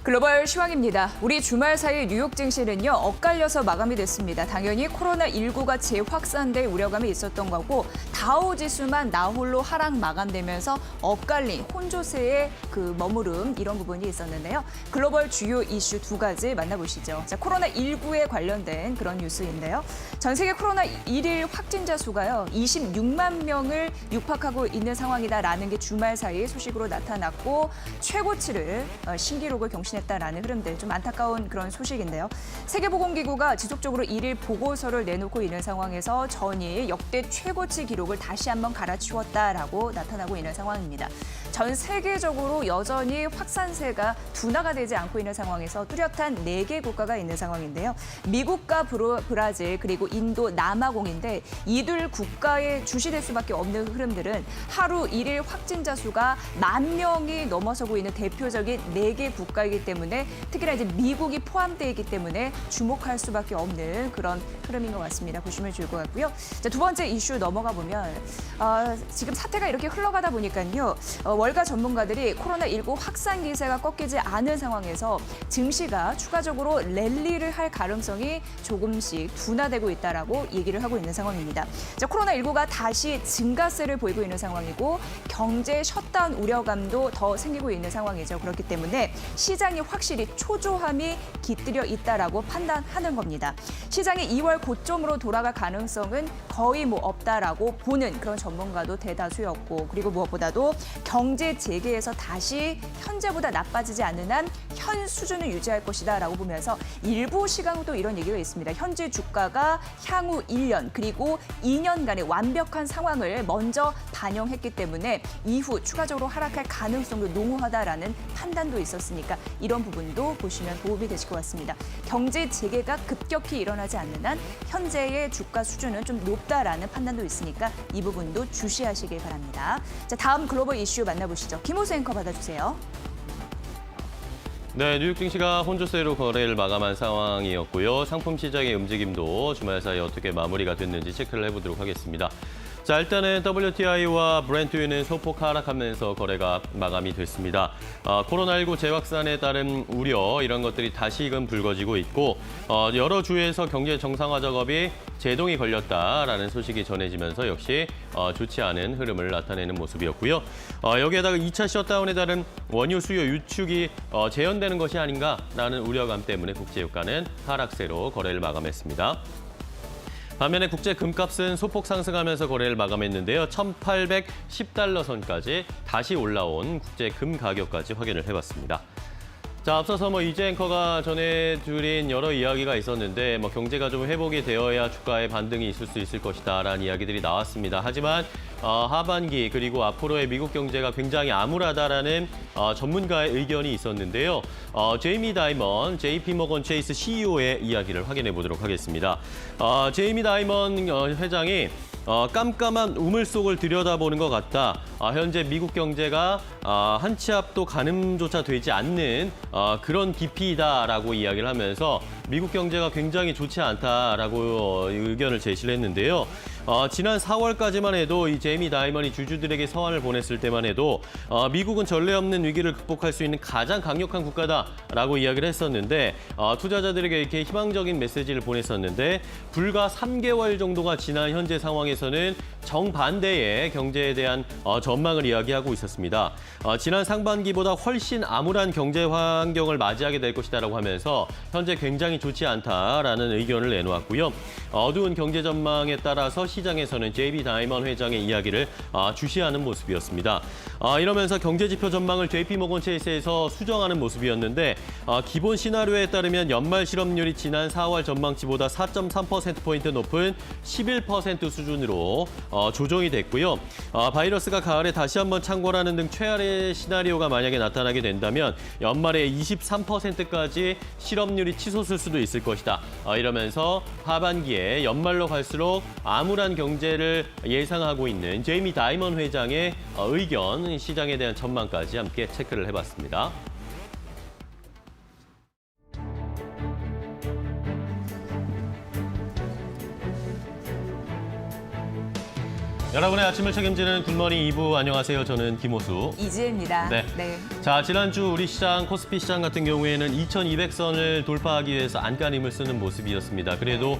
글로벌 시황입니다. 우리 주말 사이 뉴욕 증시는요, 엇갈려서 마감이 됐습니다. 당연히 코로나19가 재확산될 우려감이 있었던 거고, 다우 지수만 나홀로 하락 마감되면서 엇갈린 혼조세의 그 머무름, 이런 부분이 있었는데요. 글로벌 주요 이슈 두 가지 만나보시죠. 자, 코로나19에 관련된 그런 뉴스인데요. 전 세계 코로나 일일 확진자 수가요, 26만 명을 육박하고 있는 상황이다라는 게 주말 사이 소식으로 나타났고, 최고치를 신기록을 경신했다라는 흐름들, 좀 안타까운 그런 소식인데요. 세계보건기구가 지속적으로 일일 보고서를 내놓고 있는 상황에서 전일 역대 최고치 기록을 다시 한번 갈아치웠다라고 나타나고 있는 상황입니다. 전 세계적으로 여전히 확산세가 둔화가 되지 않고 있는 상황에서 뚜렷한 4개 국가가 있는 상황인데요. 미국과 브라질, 그리고 인도, 남아공인데 이들 국가에 주시될 수밖에 없는 흐름들은 하루 일일 확진자 수가 10,000명이 넘어서고 있는 대표적인 4개 국가이기 때문에, 특히나 이제 미국이 포함되어 있기 때문에 주목할 수밖에 없는 그런 흐름인 것 같습니다. 보시면 좋을 것 같고요. 자, 두 번째 이슈 넘어가 보면 지금 사태가 이렇게 흘러가다 보니까요. 월가 전문가들이 코로나19 확산 기세가 꺾이지 않은 상황에서 증시가 추가적으로 랠리를 할 가능성이 조금씩 둔화되고 있다라고 얘기를 하고 있는 상황입니다. 자, 코로나19가 다시 증가세를 보이고 있는 상황이고, 경제 셧다운 우려감도 더 생기고 있는 상황이죠. 그렇기 때문에 시장이 확실히 초조함이 깃들여 있다라고 판단하는 겁니다. 시장이 2월 고점으로 돌아갈 가능성은 거의 없다라고 보는 그런 전문가도 대다수였고, 그리고 무엇보다도 경제 재개에서 다시 현재보다 나빠지지 않는 한 현 수준을 유지할 것이다라고 보면서 일부 시각도 이런 얘기가 있습니다. 현재 주가가 향후 1년 그리고 2년간의 완벽한 상황을 먼저 반영했기 때문에 이후 추가적으로 하락할 가능성도 농후하다라는 판단도 있었으니까 이런 부분도 보시면 도움이 되실 것 같습니다. 경제 재개가 급격히 일어나지 않는 한 현재의 주가 수준은 좀 높다라는 판단도 있으니까 이 부분도 주시하시길 바랍니다. 자, 다음 글로벌 이슈 만나보시죠. 김호수 앵커 받아주세요. 네, 뉴욕 증시가 혼조세로 거래를 마감한 상황이었고요. 상품 시장의 움직임도 주말 사이 어떻게 마무리가 됐는지 체크를 해보도록 하겠습니다. 자, 일단은 WTI와 브렌트유는 소폭 하락하면서 거래가 마감이 됐습니다. 코로나19 재확산에 따른 우려, 이런 것들이 다시금 불거지고 있고, 여러 주에서 경제 정상화 작업이 제동이 걸렸다라는 소식이 전해지면서 역시 좋지 않은 흐름을 나타내는 모습이었고요. 여기에다가 2차 셧다운에 따른 원유 수요 유축이 재현되는 것이 아닌가라는 우려감 때문에 국제유가는 하락세로 거래를 마감했습니다. 반면에 국제 금값은 소폭 상승하면서 거래를 마감했는데요. 1,810달러 선까지 다시 올라온 국제 금 가격까지 확인을 해봤습니다. 자, 앞서서 이재 앵커가 전해드린 여러 이야기가 있었는데, 경제가 좀 회복이 되어야 주가의 반등이 있을 수 있을 것이다라는 이야기들이 나왔습니다. 하지만 하반기 그리고 앞으로의 미국 경제가 굉장히 암울하다라는 전문가의 의견이 있었는데요. 제이미 다이먼, JP모건 체이스 CEO의 이야기를 확인해 보도록 하겠습니다. 제이미 다이먼 회장이 깜깜한 우물 속을 들여다보는 것 같다. 현재 미국 경제가 한 치 앞도 가늠조차 되지 않는 그런 깊이다라고 이야기를 하면서 미국 경제가 굉장히 좋지 않다라고 의견을 제시를 했는데요. 지난 4월까지만 해도 이 제이미 다이먼이 주주들에게 서한을 보냈을 때만 해도 미국은 전례 없는 위기를 극복할 수 있는 가장 강력한 국가다라고 이야기를 했었는데, 투자자들에게 이렇게 희망적인 메시지를 보냈었는데, 불과 3개월 정도가 지난 현재 상황에서는 정반대의 경제에 대한 전망을 이야기하고 있었습니다. 지난 상반기보다 훨씬 암울한 경제 환경을 맞이하게 될 것이다라고 하면서 현재 굉장히 좋지 않다라는 의견을 내놓았고요. 어두운 경제 전망에 따라서 시장에서는 제이미 다이먼 회장의 이야기를 주시하는 모습이었습니다. 이러면서 경제지표 전망을 JP모건 체이스에서 수정하는 모습이었는데, 기본 시나리오에 따르면 연말 실업률이 지난 4월 전망치보다 4.3%포인트 높은 11% 수준으로 조정이 됐고요. 바이러스가 가을에 다시 한번 창궐하는 등 최악의 시나리오가 만약에 나타나게 된다면 연말에 23%까지 실업률이 치솟을 수도 있을 것이다. 이러면서 하반기에 연말로 갈수록 암울한 경제를 예상하고 있는 제이미 다이먼 회장의 의견, 시장에 대한 전망까지 함께 체크를 해봤습니다. 여러분의 아침을 책임지는 굿모닝 2부 안녕하세요. 저는 김호수. 이지혜입니다. 네. 자, 지난주 우리 시장 코스피 시장 같은 경우에는 2200선을 돌파하기 위해서 안간힘을 쓰는 모습이었습니다. 그래도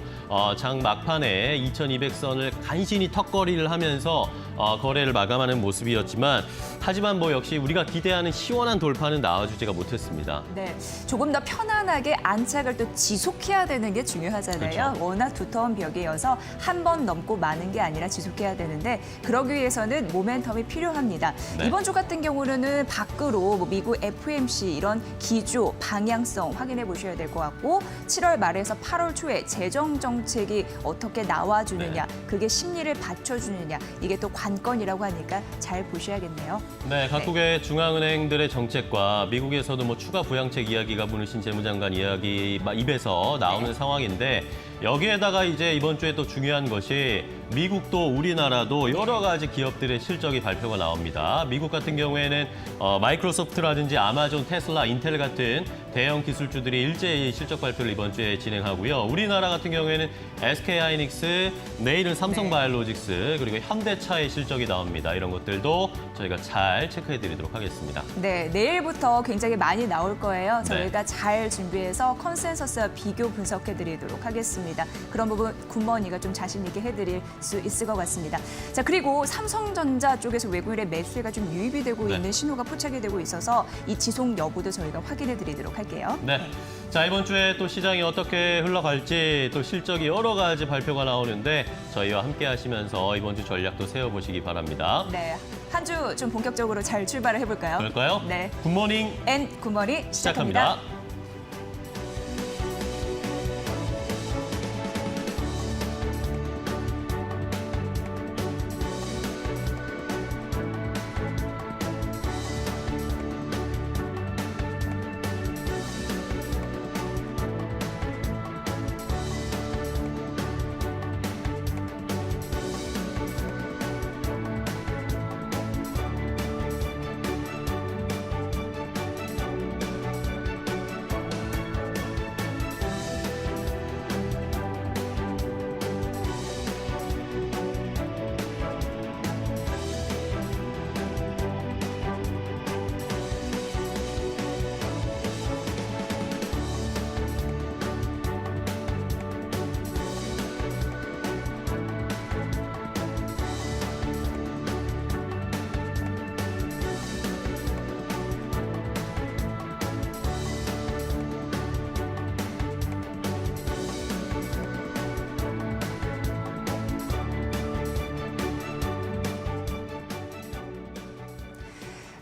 장 막판에 2200선을 간신히 턱걸이를 하면서 거래를 마감하는 모습이었지만 하지만 뭐 역시 우리가 기대하는 시원한 돌파는 나와주지가 못했습니다. 네, 조금 더 편안하게 안착을 또 지속해야 되는 게 중요하잖아요. 그렇죠. 워낙 두터운 벽이어서 한 번 넘고 마는 게 아니라 지속해야 되는데 그러기 위해서는 모멘텀이 필요합니다. 네. 이번 주 같은 경우는 밖으로 뭐 미국 FOMC 이런 기조, 방향성 확인해 보셔야 될 것 같고 7월 말에서 8월 초에 재정 정책이 어떻게 나와주느냐, 그게 심리를 받쳐주느냐 이게 또 관건이라고 하니까 잘 보셔야겠네요. 네, 각국의 중앙은행들의 정책과 미국에서도 뭐 추가 부양책 이야기가 문희신 재무장관 이야기 입에서 나오는 상황인데 여기에다가 이제 이번 주에 또 중요한 것이 미국도 우리나라도 여러 가지 기업들의 실적이 발표가 나옵니다. 미국 같은 경우에는 마이크로소프트라든지 아마존, 테슬라, 인텔 같은 대형 기술주들이 일제히 실적 발표를 이번 주에 진행하고요. 우리나라 같은 경우에는 SK하이닉스, 내일은 삼성바이오로직스, 그리고 현대차의 실적이 나옵니다. 이런 것들도 저희가 잘 체크해드리도록 하겠습니다. 네, 내일부터 굉장히 많이 나올 거예요. 저희가 네. 잘 준비해서 컨센서스와 비교 분석해드리도록 하겠습니다. 그런 부분 굿머니가 좀 자신 있게 해드릴 수 있을 것 같습니다. 자, 그리고 삼성전자 쪽에서 외국인의 매수가 좀 유입이 되고 네. 있는 신호가 포착이 되고 있어서 이 지속 여부도 저희가 확인해드리도록 할게요. 네. 자, 이번 주에 또 시장이 어떻게 흘러갈지 또 실적이 여러 가지 발표가 나오는데 저희와 함께 하시면서 이번 주 전략도 세워보시기 바랍니다. 네, 한 주 좀 본격적으로 잘 출발을 해볼까요? 그럴까요? 네. 굿모닝 앤 굿머니 시작합니다. 시작합니다.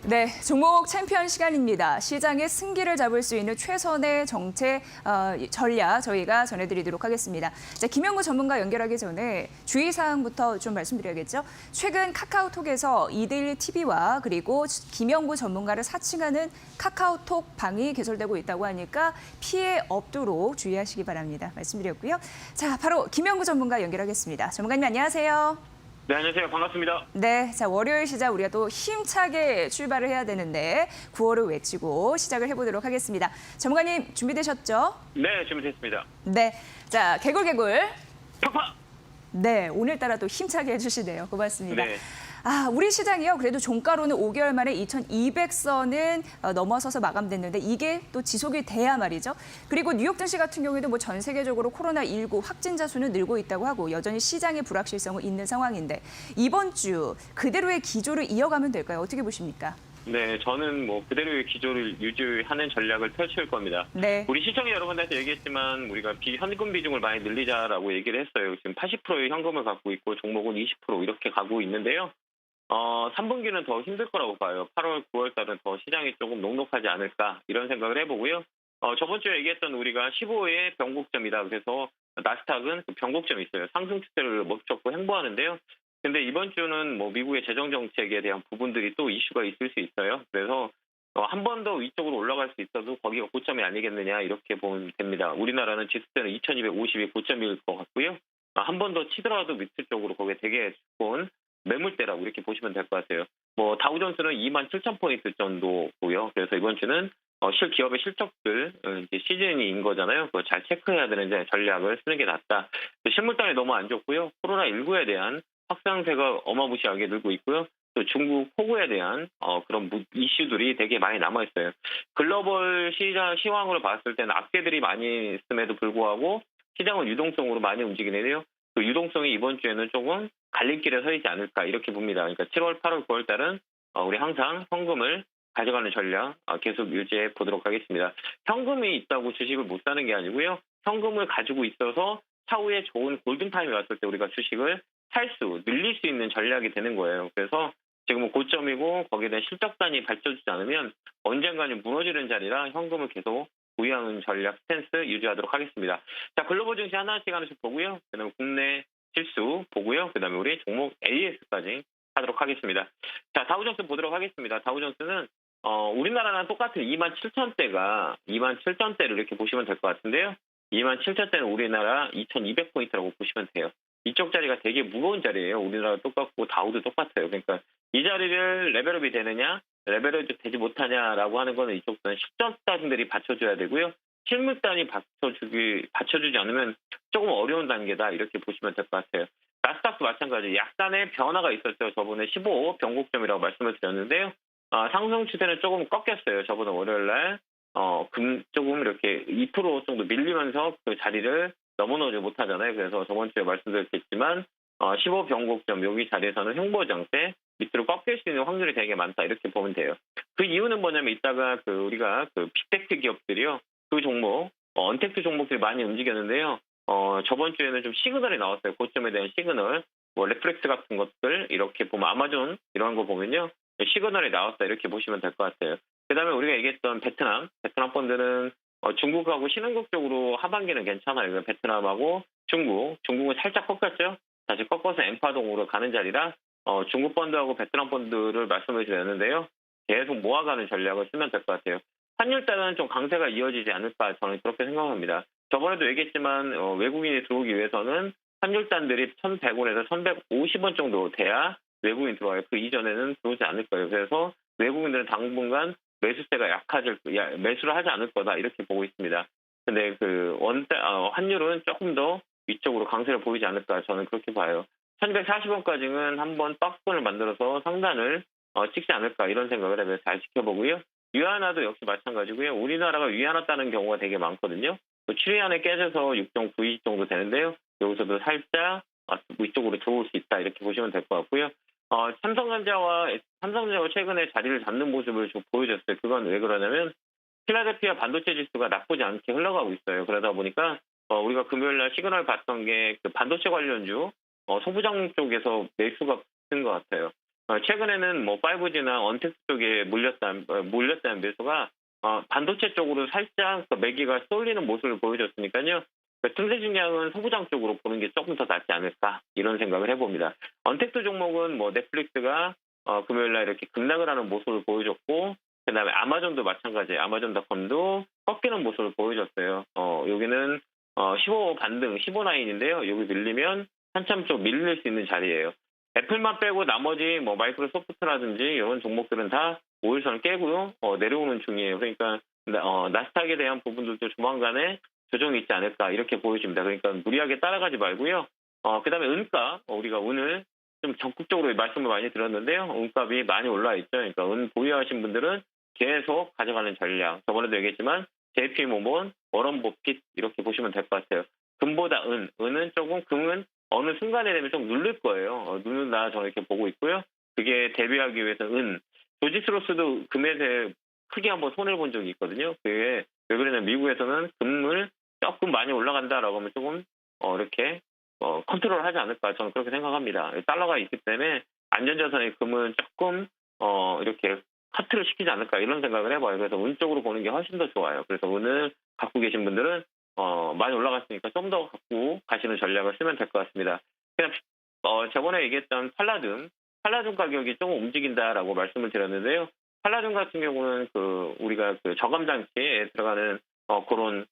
네, 종목 챔피언 시간입니다. 시장의 승기를 잡을 수 있는 최선의 정책 전략 저희가 전해드리도록 하겠습니다. 자, 김영구 전문가 연결하기 전에 주의사항부터 좀 말씀드려야겠죠. 최근 카카오톡에서 이데일리 TV와 그리고 김영구 전문가를 사칭하는 카카오톡 방이 개설되고 있다고 하니까 피해 없도록 주의하시기 바랍니다. 말씀드렸고요. 자, 바로 김영구 전문가 연결하겠습니다. 전문가님 안녕하세요. 네, 안녕하세요. 반갑습니다. 네, 자 월요일 시작 우리가 또 힘차게 출발을 해야 되는데 구호를 외치고 시작을 해보도록 하겠습니다. 전문가님 준비되셨죠? 네, 준비됐습니다. 네, 자 개굴개굴. 팍팍! 네, 오늘따라 또 힘차게 해주시네요. 고맙습니다. 네. 우리 시장이요. 그래도 종가로는 5개월 만에 2,200선은 넘어서서 마감됐는데 이게 또 지속이 돼야 말이죠. 그리고 뉴욕 증시 같은 경우에도 뭐 전 세계적으로 코로나19 확진자 수는 늘고 있다고 하고 여전히 시장의 불확실성은 있는 상황인데 이번 주 그대로의 기조를 이어가면 될까요? 어떻게 보십니까? 네, 저는 뭐 그대로의 기조를 유지하는 전략을 펼칠 겁니다. 네. 우리 시청자 여러분들한테 얘기했지만 우리가 현금 비중을 많이 늘리자라고 얘기를 했어요. 지금 80%의 현금을 갖고 있고 종목은 20% 이렇게 가고 있는데요. 3분기는 더 힘들 거라고 봐요. 8월, 9월 달은 더 시장이 조금 녹록하지 않을까 이런 생각을 해보고요. 저번 주에 얘기했던 우리가 15의 변곡점이다. 그래서 나스닥은 그 변곡점이 있어요. 상승 추세를 멈췄고 행보하는데요. 근데 이번 주는 뭐 미국의 재정 정책에 대한 부분들이 또 이슈가 있을 수 있어요. 그래서 한 번 더 위쪽으로 올라갈 수 있어도 거기가 고점이 아니겠느냐 이렇게 보면 됩니다. 우리나라는 지수대는 2250이 고점일 것 같고요. 한 번 더 치더라도 밑에 쪽으로 거기에 되게 좋은 매물대라고 이렇게 보시면 될 것 같아요. 뭐 다우존스는 27,000포인트 정도고요. 그래서 이번 주는 기업의 실적들 이제 시즌인 거잖아요. 그거 잘 체크해야 되는 전략을 쓰는 게 낫다. 실물단이 너무 안 좋고요. 코로나19에 대한 확산세가 어마무시하게 늘고 있고요. 또 중국 폭우에 대한 그런 이슈들이 되게 많이 남아 있어요. 글로벌 시황으로 봤을 때는 악재들이 많이 있음에도 불구하고 시장은 유동성으로 많이 움직이는데요. 그 유동성이 이번 주에는 조금 갈림길에 서 있지 않을까 이렇게 봅니다. 그러니까 7월, 8월, 9월 달은 우리 항상 현금을 가져가는 전략 계속 유지해 보도록 하겠습니다. 현금이 있다고 주식을 못 사는 게 아니고요. 현금을 가지고 있어서 차후에 좋은 골든타임이 왔을 때 우리가 주식을 늘릴 수 있는 전략이 되는 거예요. 그래서 지금은 고점이고 거기에 대한 실적단이 받쳐주지 않으면 언젠가는 무너지는 자리라 현금을 계속 보유하는 전략 스탠스 유지하도록 하겠습니다. 자, 글로벌 증시 하나씩 보고요. 그다음에 국내 실수 보고요. 그다음에 우리 종목 AS까지 하도록 하겠습니다. 자, 다우존스 보도록 하겠습니다. 다우존스는 우리나라랑 똑같은 27,000대가 27,000대를 이렇게 보시면 될 것 같은데요. 27,000대는 우리나라 2,200포인트라고 보시면 돼요. 이쪽 자리가 되게 무거운 자리예요. 우리나라 똑같고 다우도 똑같아요. 그러니까 이 자리를 레벨업이 되느냐, 레벨업이 되지 못하냐라고 하는 거는 이쪽은 실적단들이 받쳐줘야 되고요. 실물단이 받쳐주지 않으면 조금 어려운 단계다 이렇게 보시면 될 것 같아요. 나스닥도 마찬가지 약간의 변화가 있었죠. 저번에 15 변곡점이라고 말씀을 드렸는데요. 상승 추세는 조금 꺾였어요. 저번에 월요일 날 조금 이렇게 2% 정도 밀리면서 그 자리를 넘어오지 못하잖아요. 그래서 저번 주에 말씀드렸겠지만 15 변곡점 여기 자리에서는 횡보 장세 밑으로 꺾일 수 있는 확률이 되게 많다 이렇게 보면 돼요. 그 이유는 뭐냐면 이따가 우리가 빅테크 기업들이요. 그 종목 언택트 종목들이 많이 움직였는데요. 저번 주에는 좀 시그널이 나왔어요. 고점에 대한 시그널, 레플렉스 같은 것들 이렇게 보면 아마존 이런 거 보면요. 시그널이 나왔다 이렇게 보시면 될 것 같아요. 그다음에 우리가 얘기했던 베트남 펀드는 중국하고 신흥국 쪽으로 하반기는 괜찮아요. 베트남하고 중국은 살짝 꺾였죠. 다시 꺾어서 엠파동으로 가는 자리라 중국 펀드하고 베트남 펀드를 말씀을 드렸는데요. 계속 모아가는 전략을 쓰면 될 것 같아요. 환율단은 좀 강세가 이어지지 않을까 저는 그렇게 생각합니다. 저번에도 얘기했지만 외국인이 들어오기 위해서는 환율단들이 1,100원에서 1,150원 정도 돼야 외국인 들어와요. 그 이전에는 들어오지 않을 거예요. 그래서 외국인들은 당분간 매수세가 매수를 하지 않을 거다 이렇게 보고 있습니다. 근데 환율은 조금 더 위쪽으로 강세를 보이지 않을까 저는 그렇게 봐요. 1,140원까지는 한번 박스권을 만들어서 상단을 찍지 않을까 이런 생각을 해서 잘 지켜보고요. 위안화도 역시 마찬가지고요. 우리나라가 위안화 따는 경우가 되게 많거든요. 7위안에 깨져서 6.92 정도 되는데요. 여기서도 살짝 위쪽으로 들어올 수 있다 이렇게 보시면 될 것 같고요. 삼성전자가 최근에 자리를 잡는 모습을 좀 보여줬어요. 그건 왜 그러냐면 필라델피아 반도체 지수가 나쁘지 않게 흘러가고 있어요. 그러다 보니까 우리가 금요일 날 시그널 봤던 게 반도체 관련주 소부장 쪽에서 매수가 큰 것 같아요. 최근에는 5G나 언택트 쪽에 몰렸다는 매수가 반도체 쪽으로 살짝 매기가 쏠리는 모습을 보여줬으니까요. 틈새 중량은 소부장 쪽으로 보는 게 조금 더 낫지 않을까 이런 생각을 해봅니다. 언택트 종목은 넷플릭스가 금요일 날 이렇게 급락을 하는 모습을 보여줬고 그다음에 아마존도 마찬가지 아마존닷컴도 꺾이는 모습을 보여줬어요. 여기는 15 반등 15 라인인데요. 여기 밀리면 한참 좀 밀릴 수 있는 자리예요. 애플만 빼고 나머지 마이크로소프트라든지 이런 종목들은 다 5일선을 깨고요. 내려오는 중이에요. 그러니까 나스닥에 대한 부분들도 조만간에 조정이 있지 않을까 이렇게 보여집니다. 그러니까 무리하게 따라가지 말고요. 그다음에 은값 우리가 오늘 좀 적극적으로 말씀을 많이 드렸는데요. 은값이 많이 올라와 있죠. 그러니까 은 보유하신 분들은 계속 가져가는 전략. 저번에도 얘기했지만 JP모건, 워런 버핏 이렇게 보시면 될 것 같아요. 금보다 은은 조금 금은 어느 순간에 되면 좀 누를 거예요. 누른다 저는 이렇게 보고 있고요. 그게 대비하기 위해서 조지 스로스도 금에 대해 크게 한번 손해를 본 적이 있거든요. 그게 왜 그러냐면 미국에서는 금을 조금 많이 올라간다라고 하면 조금 이렇게 컨트롤 하지 않을까 저는 그렇게 생각합니다. 달러가 있기 때문에 안전자산의 금은 조금 이렇게 카트를 시키지 않을까 이런 생각을 해봐요. 그래서 은 쪽으로 보는 게 훨씬 더 좋아요. 그래서 은을 갖고 계신 분들은 많이 올라갔으니까 좀 더 갖고 가시는 전략을 쓰면 될 것 같습니다. 그냥 저번에 얘기했던 팔라듐 가격이 조금 움직인다라고 말씀을 드렸는데요. 팔라듐 같은 경우는 우리가 저감 장치에 들어가는 그런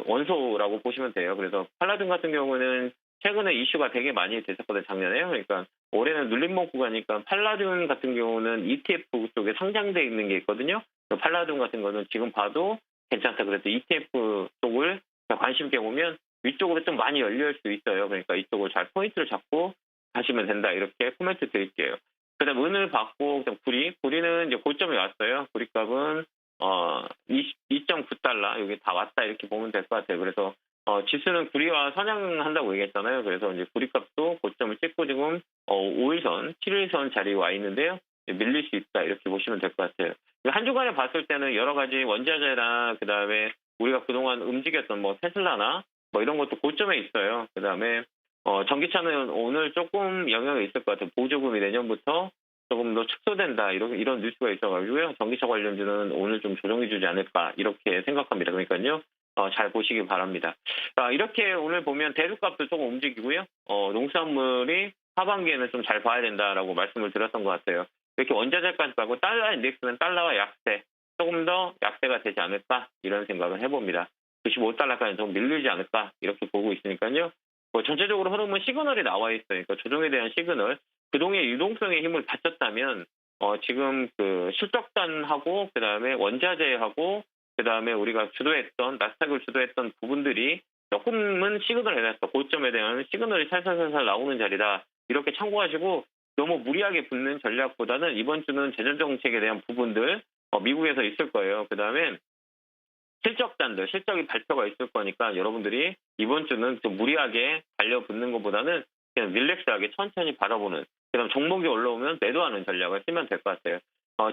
원소라고 보시면 돼요. 그래서 팔라듐 같은 경우는 최근에 이슈가 되게 많이 됐었거든요, 작년에요. 그러니까 올해는 눌림목 구간이니까 팔라듐 같은 경우는 ETF 쪽에 상장돼 있는 게 있거든요. 팔라듐 같은 거는 지금 봐도 괜찮다. 그래서 ETF 쪽을 관심 있게 보면 위쪽으로 좀 많이 열릴 수 있어요. 그러니까 이쪽을 잘 포인트를 잡고 하시면 된다. 이렇게 코멘트 드릴게요. 그다음 은을 받고 그다음 구리는 이제 고점이 왔어요. 구리값은 2.9달러 여기 다 왔다 이렇게 보면 될 것 같아요. 그래서 지수는 구리와 선양한다고 얘기했잖아요. 그래서 이제 구리값도 고점을 찍고 지금 5일선, 7일선 자리에 와 있는데요. 밀릴 수 있다 이렇게 보시면 될 것 같아요. 한 주간에 봤을 때는 여러 가지 원자재나 그다음에 우리가 그동안 움직였던 뭐 테슬라나 뭐 이런 것도 고점에 있어요. 그다음에 전기차는 오늘 조금 영향이 있을 것 같아요. 보조금이 내년부터 조금 더 축소된다 이런 뉴스가 있어가지고요. 전기차 관련주는 오늘 좀 조정해주지 않을까 이렇게 생각합니다. 그러니까요. 잘 보시기 바랍니다. 이렇게 오늘 보면 대두값도 조금 움직이고요. 농수산물이 하반기에는 좀 잘 봐야 된다라고 말씀을 드렸던 것 같아요. 이렇게 원자재까지 가고 달러 인덱스는 달러와 약세, 조금 더 약세가 되지 않을까 이런 생각을 해봅니다. 95달러까지 좀 밀리지 않을까 이렇게 보고 있으니까요. 전체적으로 흐름은 시그널이 나와 있어요. 그러니까 조정에 대한 시그널, 그동의 유동성의 힘을 받쳤다면 지금 그 실적단하고 그다음에 원자재하고 그다음에 우리가 주도했던 나스닥을 주도했던 부분들이 조금은 시그널에 대해서 고점에 대한 시그널이 살살살살 나오는 자리다. 이렇게 참고하시고 너무 무리하게 붙는 전략보다는 이번 주는 재정 정책에 대한 부분들 미국에서 있을 거예요. 그다음에 실적단들, 실적이 발표가 있을 거니까 여러분들이 이번 주는 좀 무리하게 달려붙는 것보다는 그냥 릴렉스하게 천천히 바라보는, 그다음 종목이 올라오면 매도하는 전략을 쓰면 될 것 같아요.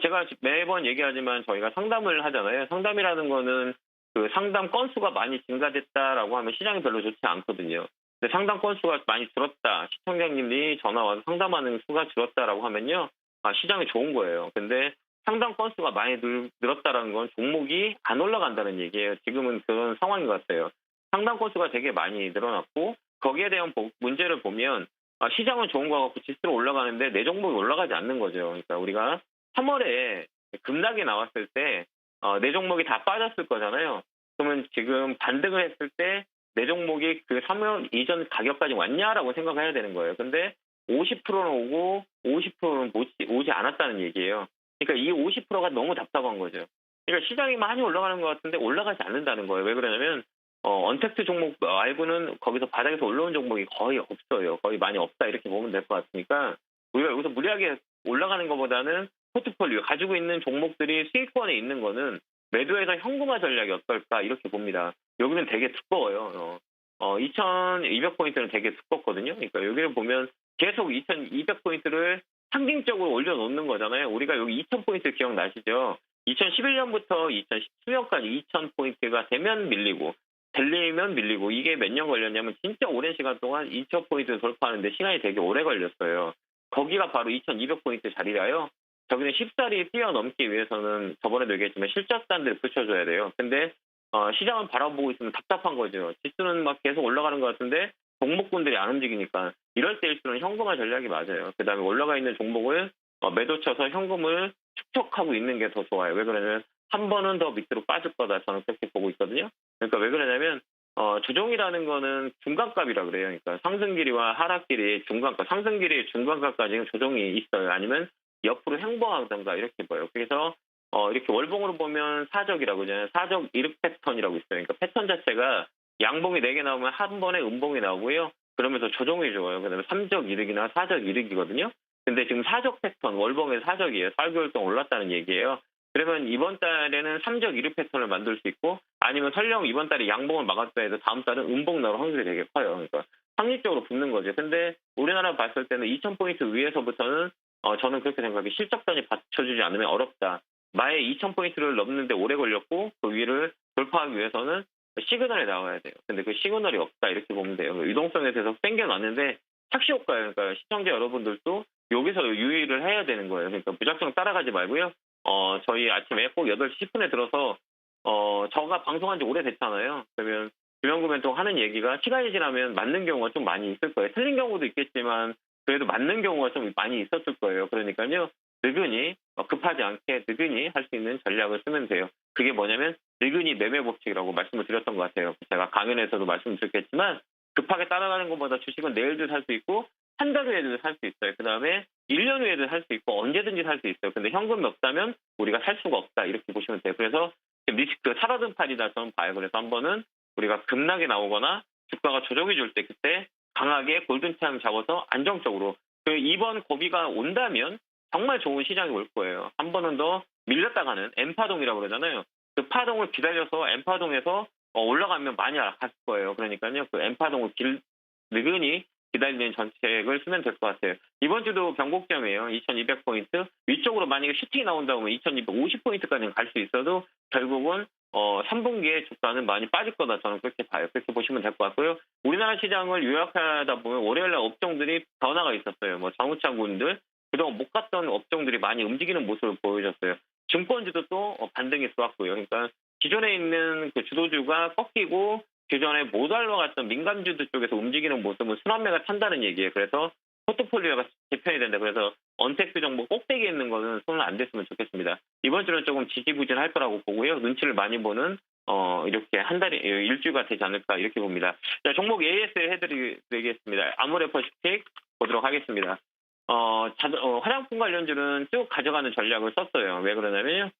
제가 매번 얘기하지만 저희가 상담을 하잖아요. 상담이라는 거는 그 상담 건수가 많이 증가됐다라고 하면 시장이 별로 좋지 않거든요. 근데 상담 건수가 많이 줄었다, 시청자님이 전화 와서 상담하는 수가 줄었다라고 하면요, 시장이 좋은 거예요. 근데 상담 건수가 많이 늘었다라는 건 종목이 안 올라간다는 얘기예요. 지금은 그런 상황인 것 같아요. 상담 건수가 되게 많이 늘어났고 거기에 대한 문제를 보면 시장은 좋은 거 같고 지수로 올라가는데 내 종목이 올라가지 않는 거죠. 그러니까 우리가 3월에 급락이 나왔을 때 내 종목이 다 빠졌을 거잖아요. 그러면 지금 반등을 했을 때 내 종목이 그 3월 이전 가격까지 왔냐라고 생각해야 되는 거예요. 근데 50%는 오고 50%는 오지 않았다는 얘기예요. 그러니까 이 50%가 너무 답답한 거죠. 그러니까 시장이 많이 올라가는 것 같은데 올라가지 않는다는 거예요. 왜 그러냐면 언택트 종목 말고는 거기서 바닥에서 올라온 종목이 거의 없어요. 거의 많이 없다 이렇게 보면 될 것 같으니까 우리가 여기서 무리하게 올라가는 것보다는 포트폴리오 가지고 있는 종목들이 수익권에 있는 거는 매도해서 현금화 전략이 어떨까 이렇게 봅니다. 여기는 되게 두꺼워요. 2200포인트는 되게 두껍거든요. 그러니까 여기를 보면 계속 2200포인트를 상징적으로 올려놓는 거잖아요. 우리가 여기 2000포인트 기억나시죠? 2011년부터 2010년까지 2000포인트가 되면 밀리고 들리면 밀리고 이게 몇 년 걸렸냐면 진짜 오랜 시간 동안 2000포인트 돌파하는데 시간이 되게 오래 걸렸어요. 거기가 바로 2200포인트 자리라요. 저기는 쉽사리 뛰어넘기 위해서는 저번에도 얘기했지만 실적단들 붙여줘야 돼요. 근데 시장을 바라보고 있으면 답답한 거죠. 지수는 막 계속 올라가는 것 같은데 종목군들이 안 움직이니까 이럴 때일수록 현금화 전략이 맞아요. 그다음에 올라가 있는 종목을 매도 쳐서 현금을 축적하고 있는 게 더 좋아요. 왜 그러냐면 한 번은 더 밑으로 빠질 거다 저는 그렇게 보고 있거든요. 그러니까 왜 그러냐면 조정이라는 거는 중간값이라 그래요. 그러니까 상승길이와 하락길이 중간값, 상승길이 중간값까지는 조정이 있어요. 아니면 옆으로 행보하던가 이렇게 보여요. 그래서 이렇게 월봉으로 보면 사적이라고 하잖아요. 사적 이륙 패턴이라고 있어요. 그러니까 패턴 자체가 양봉이 4개 나오면 한 번에 음봉이 나오고요. 그러면서 조정이 좋아요. 그다음에 3적 이륙이나 사적 이륙이거든요. 근데 지금 사적 패턴, 월봉에서 사적이에요. 4개월 동안 올랐다는 얘기예요. 그러면 이번 달에는 3적 이륙 패턴을 만들 수 있고 아니면 설령 이번 달에 양봉을 막았다 해도 다음 달은 음봉 나올 확률이 되게 커요. 그러니까 확률적으로 붙는 거죠. 근데 우리나라 봤을 때는 2000포인트 위에서부터는 저는 그렇게 생각해요. 실적단이 받쳐주지 않으면 어렵다. 마의 2000포인트를 넘는데 오래 걸렸고 그 위를 돌파하기 위해서는 시그널이 나와야 돼요. 근데 그 시그널이 없다 이렇게 보면 돼요. 유동성에 대해서 땡겨놨는데 착시 효과예요. 그러니까 시청자 여러분들도 여기서 유의를 해야 되는 거예요. 그러니까 무작정 따라가지 말고요. 저희 아침에 꼭 8시 10분에 들어서 저가 방송한 지 오래됐잖아요. 그러면 주변구멘통 하는 얘기가 시간이 지나면 맞는 경우가 좀 많이 있을 거예요. 틀린 경우도 있겠지만 그래도 맞는 경우가 좀 많이 있었을 거예요. 그러니까요. 느근히 급하지 않게 느근히 할 수 있는 전략을 쓰면 돼요. 그게 뭐냐면 느근히 매매 법칙이라고 말씀을 드렸던 것 같아요. 제가 강연에서도 말씀드렸겠지만 급하게 따라가는 것보다 주식은 내일도 살 수 있고 한 달 후에도 살 수 있어요. 그다음에 1년 후에도 살 수 있고 언제든지 살 수 있어요. 근데 현금이 없다면 우리가 살 수가 없다 이렇게 보시면 돼요. 그래서 리스크 살아든 팔이다 저는 봐요. 그래서 한 번은 우리가 급락이 나오거나 주가가 조정이 줄 때 그때 강하게 골든타임 잡아서 안정적으로 이번 고비가 온다면 정말 좋은 시장이 올 거예요. 한 번은 더 밀렸다가는 N파동이라고 그러잖아요. 그 파동을 기다려서 N파동에서 올라가면 많이 갔을 거예요. 그러니까요. 그 N파동을 느긋이 기다리는 정책을 쓰면 될 것 같아요. 이번 주도 변곡점이에요. 2200포인트. 위쪽으로 만약에 슈팅이 나온다고 하면 2250포인트까지는 갈 수 있어도 결국은 3분기에 주가는 많이 빠질 거다. 저는 그렇게 봐요. 그렇게 보시면 될 것 같고요. 우리나라 시장을 요약하다 보면 월요일날 업종들이 변화가 있었어요. 뭐 자동차군들, 그동안 못 갔던 업종들이 많이 움직이는 모습을 보여줬어요. 증권주도 또 반등이 좋았고요. 그러니까 기존에 있는 그 주도주가 꺾이고 기존에 못 올라갔던 민감주들 쪽에서 움직이는 모습은 순환매가 탄다는 얘기예요. 그래서 포트폴리오가 재편이 된다. 그래서 언택트 정보 꼭대기에 있는 거는 손을 안 댔으면 좋겠습니다. 이번 주는 조금 지지부진할 거라고 보고요. 눈치를 많이 보는 이렇게 한 달이 일주가 되지 않을까 이렇게 봅니다. 자, 종목 AS 해드리겠습니다. 아모레퍼시픽 보도록 하겠습니다. 화장품 관련주는 쭉 가져가는 전략을 썼어요. 왜 그러냐면요.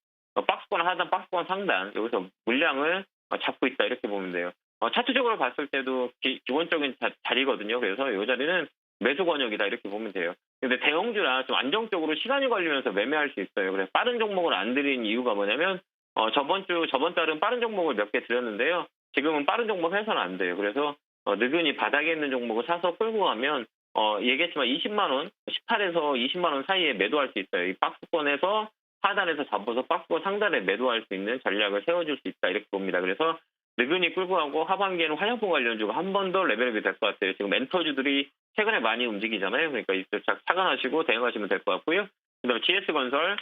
박스권 하단, 박스권 상단 여기서 물량을 잡고 있다 이렇게 보면 돼요. 차트적으로 봤을 때도 기본적인 자리거든요. 그래서 이 자리는 매수 권역이다 이렇게 보면 돼요. 근데 대형주라 좀 안정적으로 시간이 걸리면서 매매할 수 있어요. 그래서 빠른 종목을 안 드린 이유가 뭐냐면 저번 달은 빠른 종목을 몇 개 드렸는데요. 지금은 빠른 종목 해서는 안 돼요. 그래서 느긋이 바닥에 있는 종목을 사서 끌고 가면 얘기했지만 20만 원, 18에서 20만 원 사이에 매도할 수 있어요. 이 박스권에서 하단에서 잡아서 박스권 상단에 매도할 수 있는 전략을 세워줄 수 있다 이렇게 봅니다. 그래서 느긋이 끌고 가고 하반기에는 화장품 관련주가 한 번 더 레벨업이 될 것 같아요. 지금 멘토주들이 최근에 많이 움직이잖아요. 그러니까 이쪽 착안하시고 대응하시면 될 것 같고요. 그다음에 GS건설,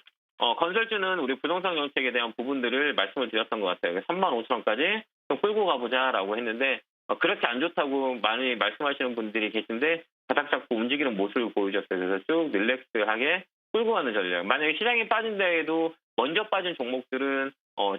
건설주는 우리 부동산 정책에 대한 부분들을 말씀을 드렸던 것 같아요. 35,000원까지 좀 끌고 가보자라고 했는데 그렇게 안 좋다고 많이 말씀하시는 분들이 계신데 바닥 잡고 움직이는 모습을 보여줬어요. 그래서 쭉 릴렉스하게 끌고 가는 전략. 만약에 시장이 빠진다 해도 먼저 빠진 종목들은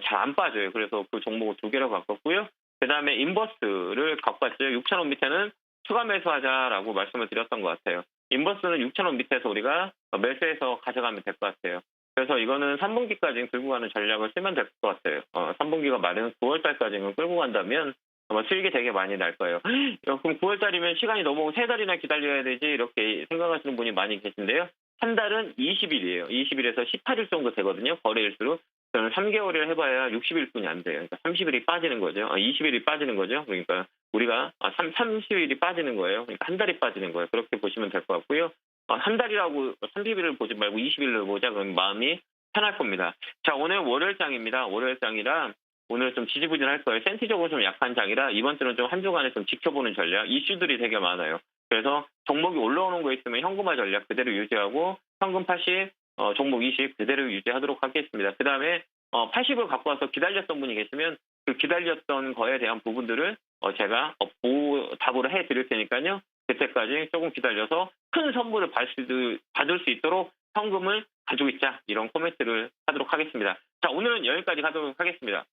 잘 안 빠져요. 그래서 그 종목을 두 개로 바꿨고요. 그다음에 인버스를 갖고 왔어요. 6,000원 밑에는 추가 매수하자라고 말씀을 드렸던 것 같아요. 인버스는 6,000원 밑에서 우리가 매수해서 가져가면 될 것 같아요. 그래서 이거는 3분기까지는 끌고 가는 전략을 쓰면 될 것 같아요. 3분기가 말은 9월달까지는 끌고 간다면 아마 수익이 되게 많이 날 거예요. 그럼 9월달이면 시간이 너무 3달이나 기다려야 되지 이렇게 생각하시는 분이 많이 계신데요. 한 달은 20일이에요. 20일에서 18일 정도 되거든요. 거래일수로. 저는 3개월을 해봐야 60일뿐이 안 돼요. 그러니까 30일이 빠지는 거죠. 20일이 빠지는 거죠. 그러니까 우리가 30일이 빠지는 거예요. 그러니까 한 달이 빠지는 거예요. 그렇게 보시면 될 것 같고요. 한 달이라고 30일을 보지 말고 20일을 보자. 그러면 마음이 편할 겁니다. 자, 오늘 월요일장입니다. 월요일장이라 오늘 좀 지지부진할 거예요. 센티적으로 좀 약한 장이라 이번 주는 좀 한 주간에 좀 지켜보는 전략. 이슈들이 되게 많아요. 그래서 종목이 올라오는 거 있으면 현금화 전략 그대로 유지하고 현금 80, 종목 20 그대로 유지하도록 하겠습니다. 그 다음에 80을 갖고 와서 기다렸던 분이 계시면 그 기다렸던 거에 대한 부분들을 제가 답으로 해드릴 테니까요. 그때까지 조금 기다려서 큰 선물을 받을 수 있도록 현금을 가지고 있자 이런 코멘트를 하도록 하겠습니다. 자, 오늘은 여기까지 가도록 하겠습니다.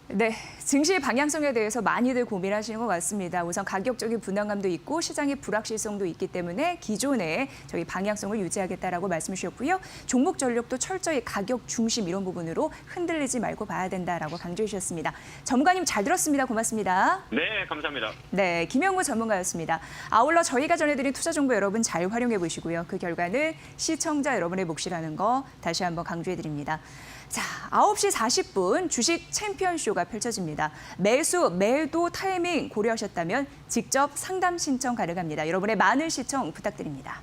네, 증시 방향성에 대해서 많이들 고민하시는 것 같습니다. 우선 가격적인 불안감도 있고 시장의 불확실성도 있기 때문에 기존의 저희 방향성을 유지하겠다라고 말씀 주셨고요. 종목 전략도 철저히 가격 중심 이런 부분으로 흔들리지 말고 봐야 된다라고 강조해 주셨습니다. 전문가님 잘 들었습니다. 고맙습니다. 네, 감사합니다. 네, 김영구 전문가였습니다. 아울러 저희가 전해드린 투자 정보 여러분 잘 활용해 보시고요. 그 결과는 시청자 여러분의 몫이라는 거 다시 한번 강조해 드립니다. 자, 9시 40분 주식 챔피언쇼가 펼쳐집니다. 매수, 매도 타이밍 고려하셨다면 직접 상담 신청 가능합니다. 여러분의 많은 시청 부탁드립니다.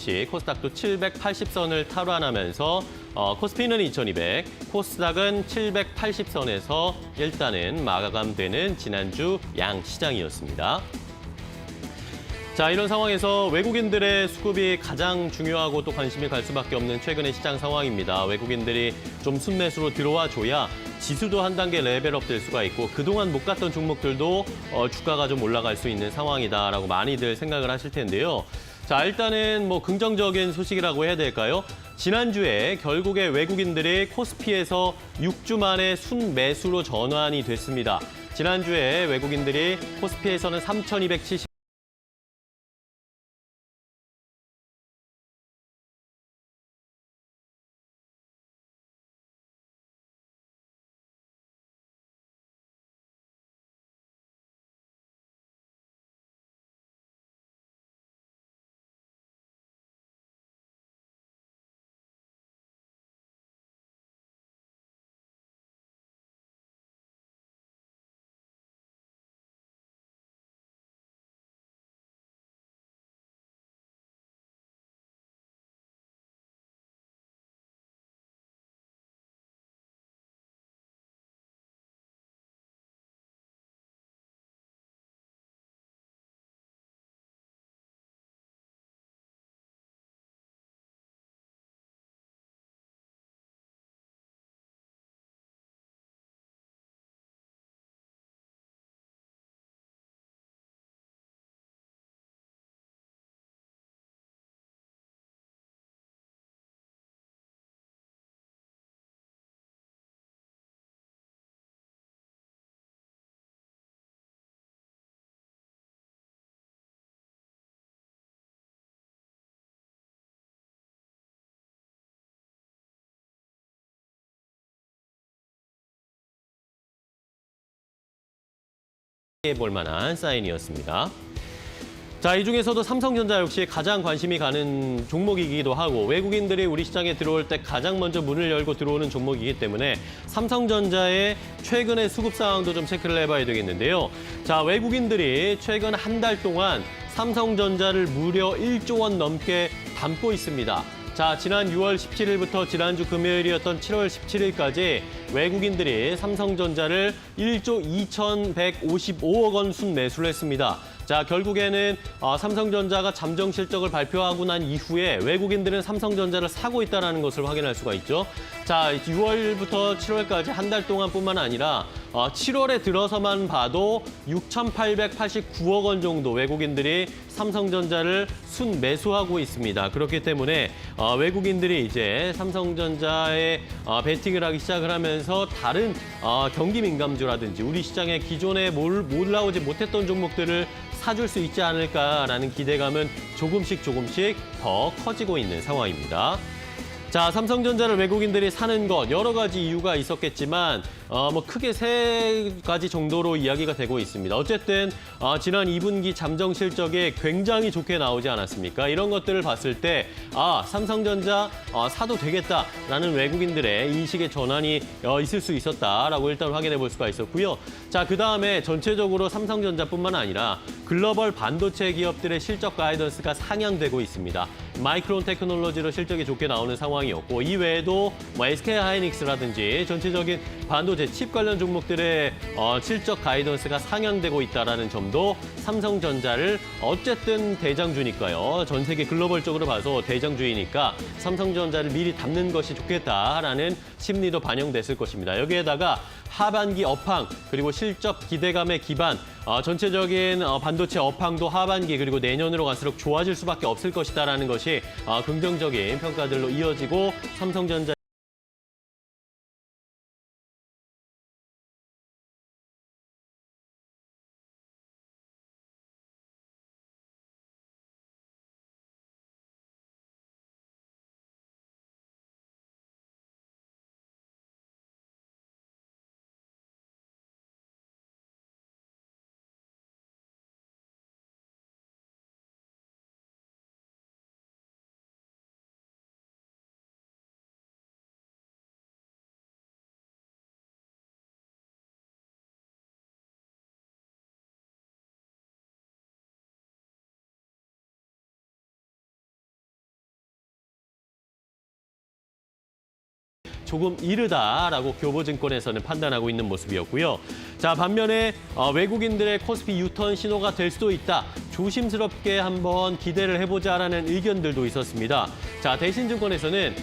역시 코스닥도 780선을 탈환하면서 코스피는 2200, 코스닥은 780선에서 일단은 마감되는 지난주 양시장이었습니다. 자, 이런 상황에서 외국인들의 수급이 가장 중요하고 또 관심이 갈 수밖에 없는 최근의 시장 상황입니다. 외국인들이 좀 순매수로 들어와 줘야 지수도 한 단계 레벨업 될 수가 있고 그동안 못 갔던 종목들도 주가가 좀 올라갈 수 있는 상황이다라고 많이들 생각을 하실 텐데요. 자, 일단은 뭐 긍정적인 소식이라고 해야 될까요? 지난주에 결국에 외국인들이 코스피에서 6주 만에 순매수로 전환이 됐습니다. 지난주에 외국인들이 코스피에서는 3,270 볼 만한 사인이었습니다. 자, 이 중에서도 삼성전자 역시 가장 관심이 가는 종목이기도 하고 외국인들이 우리 시장에 들어올 때 가장 먼저 문을 열고 들어오는 종목이기 때문에 삼성전자의 최근의 수급 상황도 좀 체크를 해봐야 되겠는데요. 자, 외국인들이 최근 한 달 동안 삼성전자를 무려 1조 원 넘게 담고 있습니다. 자, 지난 6월 17일부터 지난주 금요일이었던 7월 17일까지 외국인들이 삼성전자를 1조 2,155억 원 순매수를 했습니다. 자, 결국에는 삼성전자가 잠정 실적을 발표하고 난 이후에 외국인들은 삼성전자를 사고 있다는 것을 확인할 수가 있죠. 자, 6월부터 7월까지 한 달 동안뿐만 아니라 7월에 들어서만 봐도 6,889억 원 정도 외국인들이 삼성전자를 순매수하고 있습니다. 그렇기 때문에 외국인들이 이제 삼성전자에 베팅을 하기 시작을 하면서 다른 경기 민감주라든지 우리 시장에 기존에 올라오지 못했던 종목들을 사줄 수 있지 않을까라는 기대감은 조금씩 더 커지고 있는 상황입니다. 자, 삼성전자를 외국인들이 사는 것 여러 가지 이유가 있었겠지만 뭐 크게 세 가지 정도로 이야기가 되고 있습니다. 어쨌든 지난 2분기 잠정 실적이 굉장히 좋게 나오지 않았습니까? 이런 것들을 봤을 때 삼성전자 사도 되겠다라는 외국인들의 인식의 전환이 있을 수 있었다라고 일단 확인해 볼 수가 있었고요. 자, 그다음에 전체적으로 삼성전자뿐만 아니라 글로벌 반도체 기업들의 실적 가이던스가 상향되고 있습니다. 마이크론 테크놀로지로 실적이 좋게 나오는 상황이었고 이 외에도 뭐 SK 하이닉스라든지 전체적인 반도체 칩 관련 종목들의 실적 가이던스가 상향되고 있다는 점도 삼성전자를 어쨌든 대장주니까요. 전 세계 글로벌적으로 봐서 대장주이니까 삼성전자를 미리 담는 것이 좋겠다라는 심리도 반영됐을 것입니다. 여기에다가 하반기 업황 그리고 실적 기대감의 기반 전체적인 반도체 업황도 하반기 그리고 내년으로 갈수록 좋아질 수밖에 없을 것이다라는 것이 긍정적인 평가들로 이어지고 삼성전자 조금 이르다라고 교보증권에서는 판단하고 있는 모습이었고요. 자, 반면에 외국인들의 코스피 유턴 신호가 될 수도 있다. 조심스럽게 한번 기대를 해보자라는 의견들도 있었습니다. 자, 대신증권에서는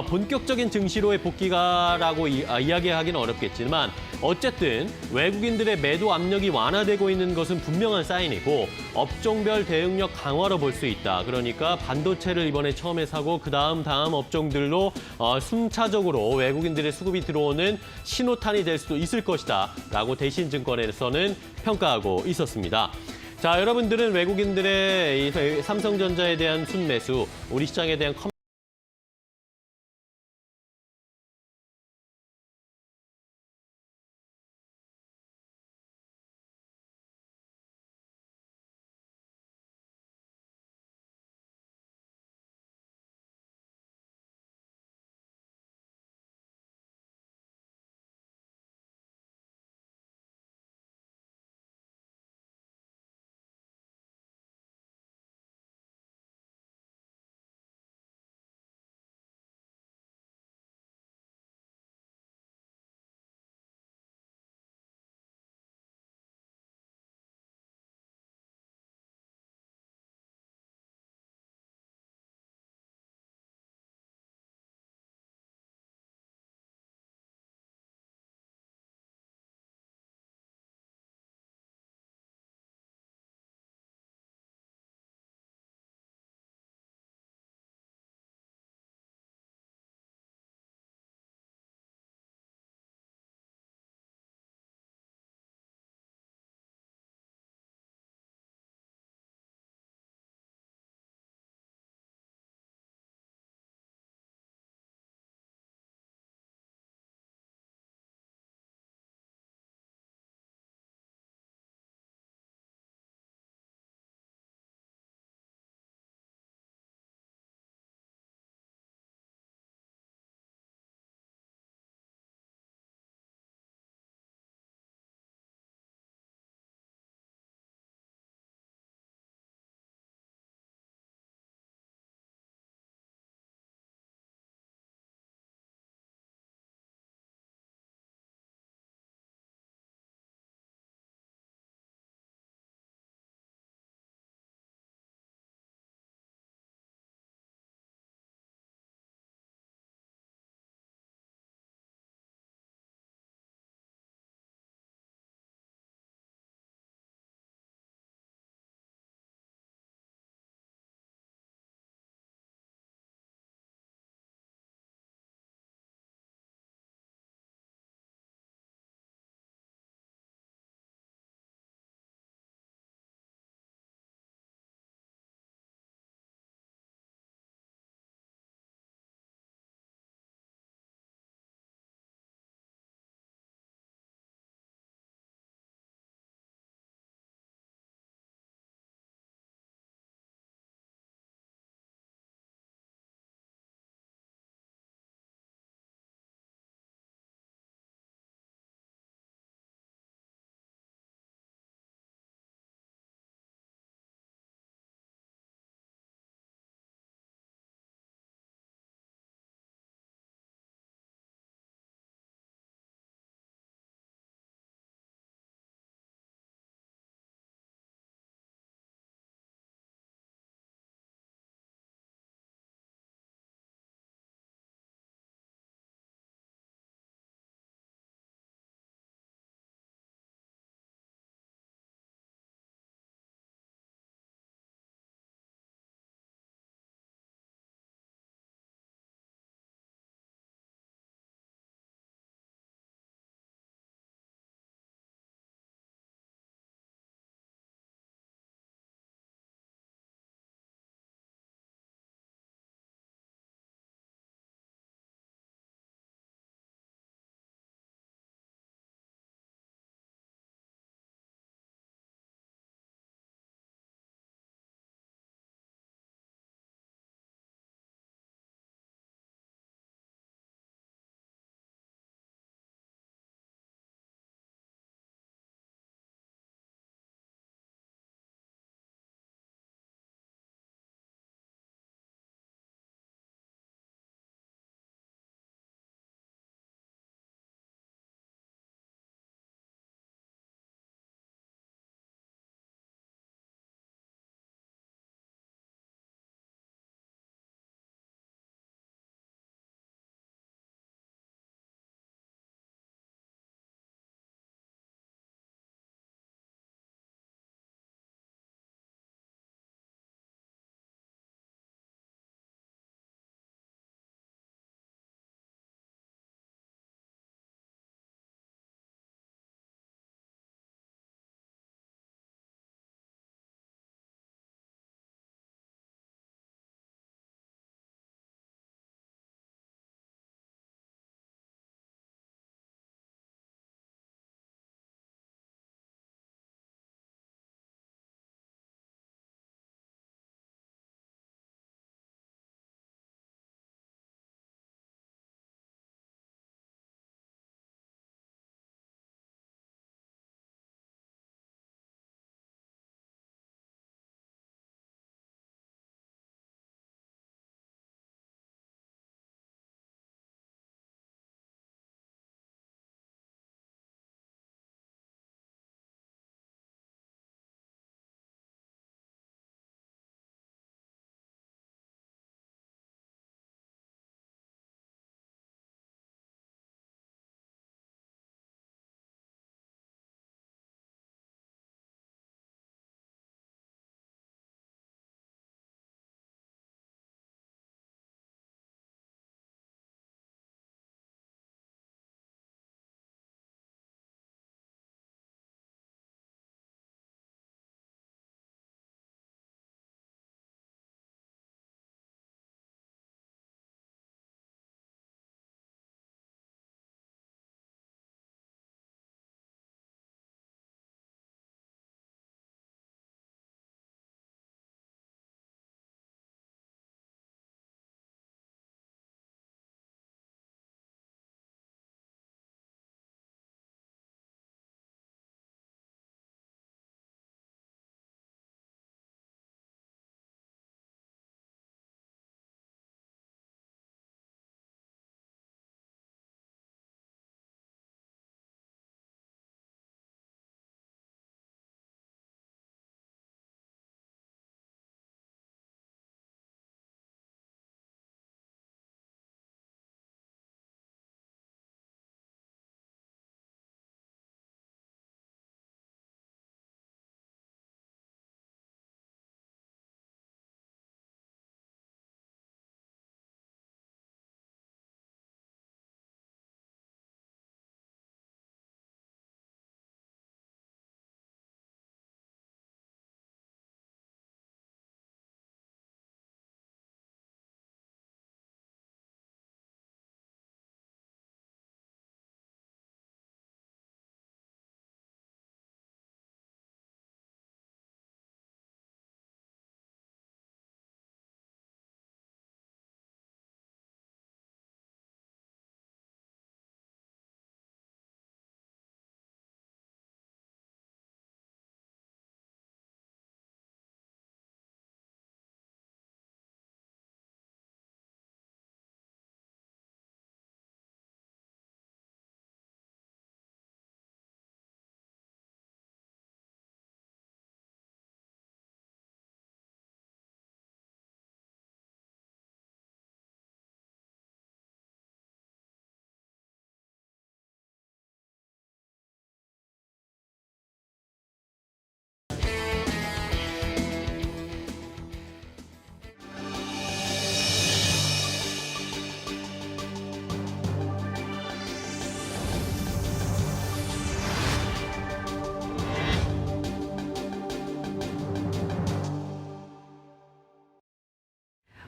본격적인 증시로의 복귀가라고 이야기하기는 어렵겠지만 어쨌든 외국인들의 매도 압력이 완화되고 있는 것은 분명한 사인이고 업종별 대응력 강화로 볼 수 있다. 그러니까 반도체를 이번에 처음에 사고 다음 업종들로 순차적으로 외국인들의 수급이 들어오는 신호탄이 될 수도 있을 것이다. 라고 대신증권에서는 평가하고 있었습니다. 자, 여러분들은 외국인들의 이 삼성전자에 대한 순매수, 우리 시장에 대한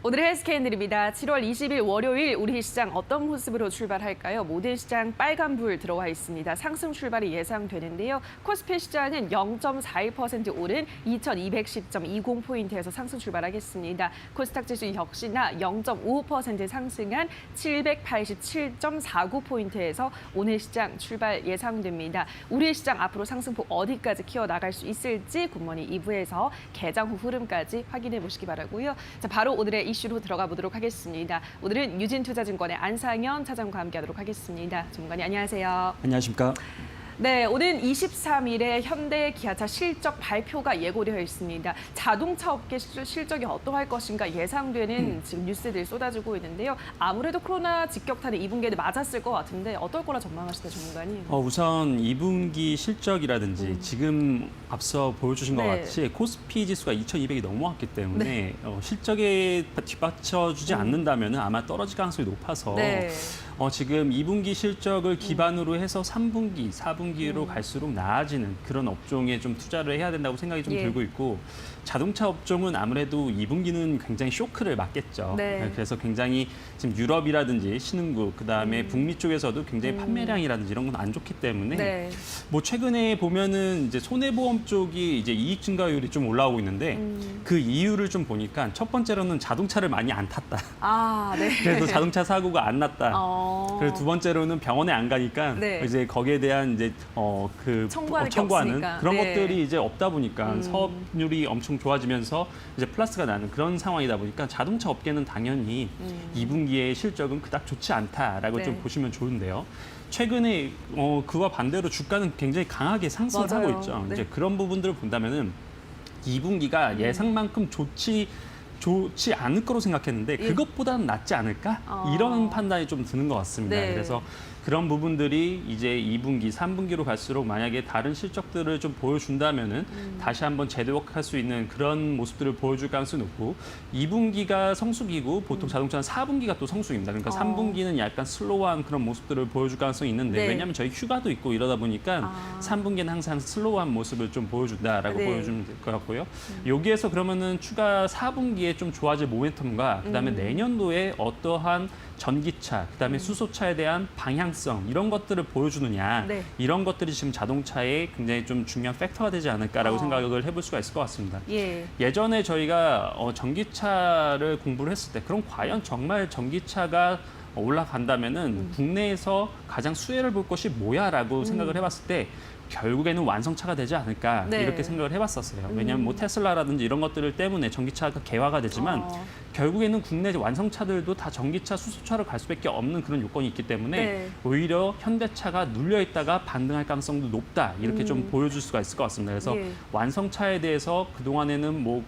오늘의 헬스케인들입니다. 7월 20일 월요일 우리 시장 어떤 모습으로 출발할까요? 모든 시장 빨간불 들어와 있습니다. 상승 출발이 예상되는데요. 코스피 시장은 0.41% 오른 2210.20포인트에서 상승 출발하겠습니다. 코스닥 지수 역시나 0.55% 상승한 787.49포인트에서 오늘 시장 출발 예상됩니다. 우리 시장 앞으로 상승폭 어디까지 키워나갈 수 있을지 굿모닝 2부에서 개장 후 흐름까지 확인해 보시기 바라고요. 자, 바로 오늘의 이슈로 들어가 보도록 하겠습니다. 오늘은 유진투자증권의 안상현 차장과 함께하도록 하겠습니다. 전문가님 안녕하세요. 안녕하십니까? 네, 오는 23일에 현대 기아차 실적 발표가 예고되어 있습니다. 자동차 업계 실적이 어떠할 것인가 예상되는 지금 뉴스들이 쏟아지고 있는데요. 아무래도 코로나 직격탄에 2분기에도 맞았을 것 같은데 어떨 거라 전망하시나요, 전문가님? 우선 2분기 실적이라든지 지금 앞서 보여주신 것 네. 같이 코스피 지수가 2,200이 넘어왔기 때문에 실적에 뒷받쳐주지 않는다면 아마 떨어질 가능성이 높아서 네. 지금 2분기 실적을 기반으로 해서 3분기, 4분기로 갈수록 나아지는 그런 업종에 좀 투자를 해야 된다고 생각이 좀 예. 들고 있고 자동차 업종은 아무래도 2분기는 굉장히 쇼크를 맞겠죠. 네. 그래서 굉장히 지금 유럽이라든지 신흥국, 그다음에 북미 쪽에서도 굉장히 판매량이라든지 이런 건 안 좋기 때문에 네. 뭐 최근에 보면은 이제 손해보험 쪽이 이제 이익 증가율이 좀 올라오고 있는데 그 이유를 좀 보니까 첫 번째로는 자동차를 많이 안 탔다. 아, 네. 그래서 자동차 사고가 안 났다. 그리고 그리고 두 번째로는 병원에 안 가니까 네. 이제 거기에 대한 이제 청구하는 게 청구하는 없으니까. 그런 네. 것들이 이제 없다 보니까 사업률이 엄청 좋아지면서 이제 플러스가 나는 그런 상황이다 보니까 자동차 업계는 당연히 2분기의 실적은 그닥 좋지 않다라고 네. 좀 보시면 좋은데요. 최근에 그와 반대로 주가는 굉장히 강하게 상승하고 맞아요. 있죠. 네. 이제 그런 부분들을 본다면은 2분기가 예상만큼 좋지 않을 거로 생각했는데 예. 그것보다는 낫지 않을까? 이런 판단이 좀 드는 것 같습니다. 네. 그래서 그런 부분들이 이제 2분기, 3분기로 갈수록 만약에 다른 실적들을 좀 보여준다면은 다시 한번 재도약할 수 있는 그런 모습들을 보여줄 가능성이 높고 2분기가 성수기고 보통 자동차는 4분기가 또 성수기입니다. 그러니까 3분기는 약간 슬로우한 그런 모습들을 보여줄 가능성이 있는데 네. 왜냐하면 저희 휴가도 있고 이러다 보니까 3분기는 항상 슬로우한 모습을 좀 보여준다라고 네. 보여주면 될 것 같고요. 여기에서 그러면은 추가 4분기에 좀 좋아질 모멘텀과 그다음에 내년도에 어떠한 전기차, 그다음에 수소차에 대한 방향성 이런 것들을 보여주느냐 네. 이런 것들이 지금 자동차에 굉장히 좀 중요한 팩터가 되지 않을까라고 생각을 해볼 수가 있을 것 같습니다. 예. 예전에 저희가 전기차를 공부를 했을 때 그럼 과연 정말 전기차가 올라간다면은 국내에서 가장 수혜를 볼 것이 뭐야라고 생각을 해봤을 때 결국에는 완성차가 되지 않을까 네. 이렇게 생각을 해봤었어요. 왜냐하면 뭐 테슬라라든지 이런 것들을 때문에 전기차가 개화가 되지만 결국에는 국내 완성차들도 다 전기차, 수소차로 갈 수밖에 없는 그런 요건이 있기 때문에 네. 오히려 현대차가 눌려 있다가 반등할 가능성도 높다 이렇게 좀 보여줄 수가 있을 것 같습니다. 그래서 예. 완성차에 대해서 그동안에는 뭐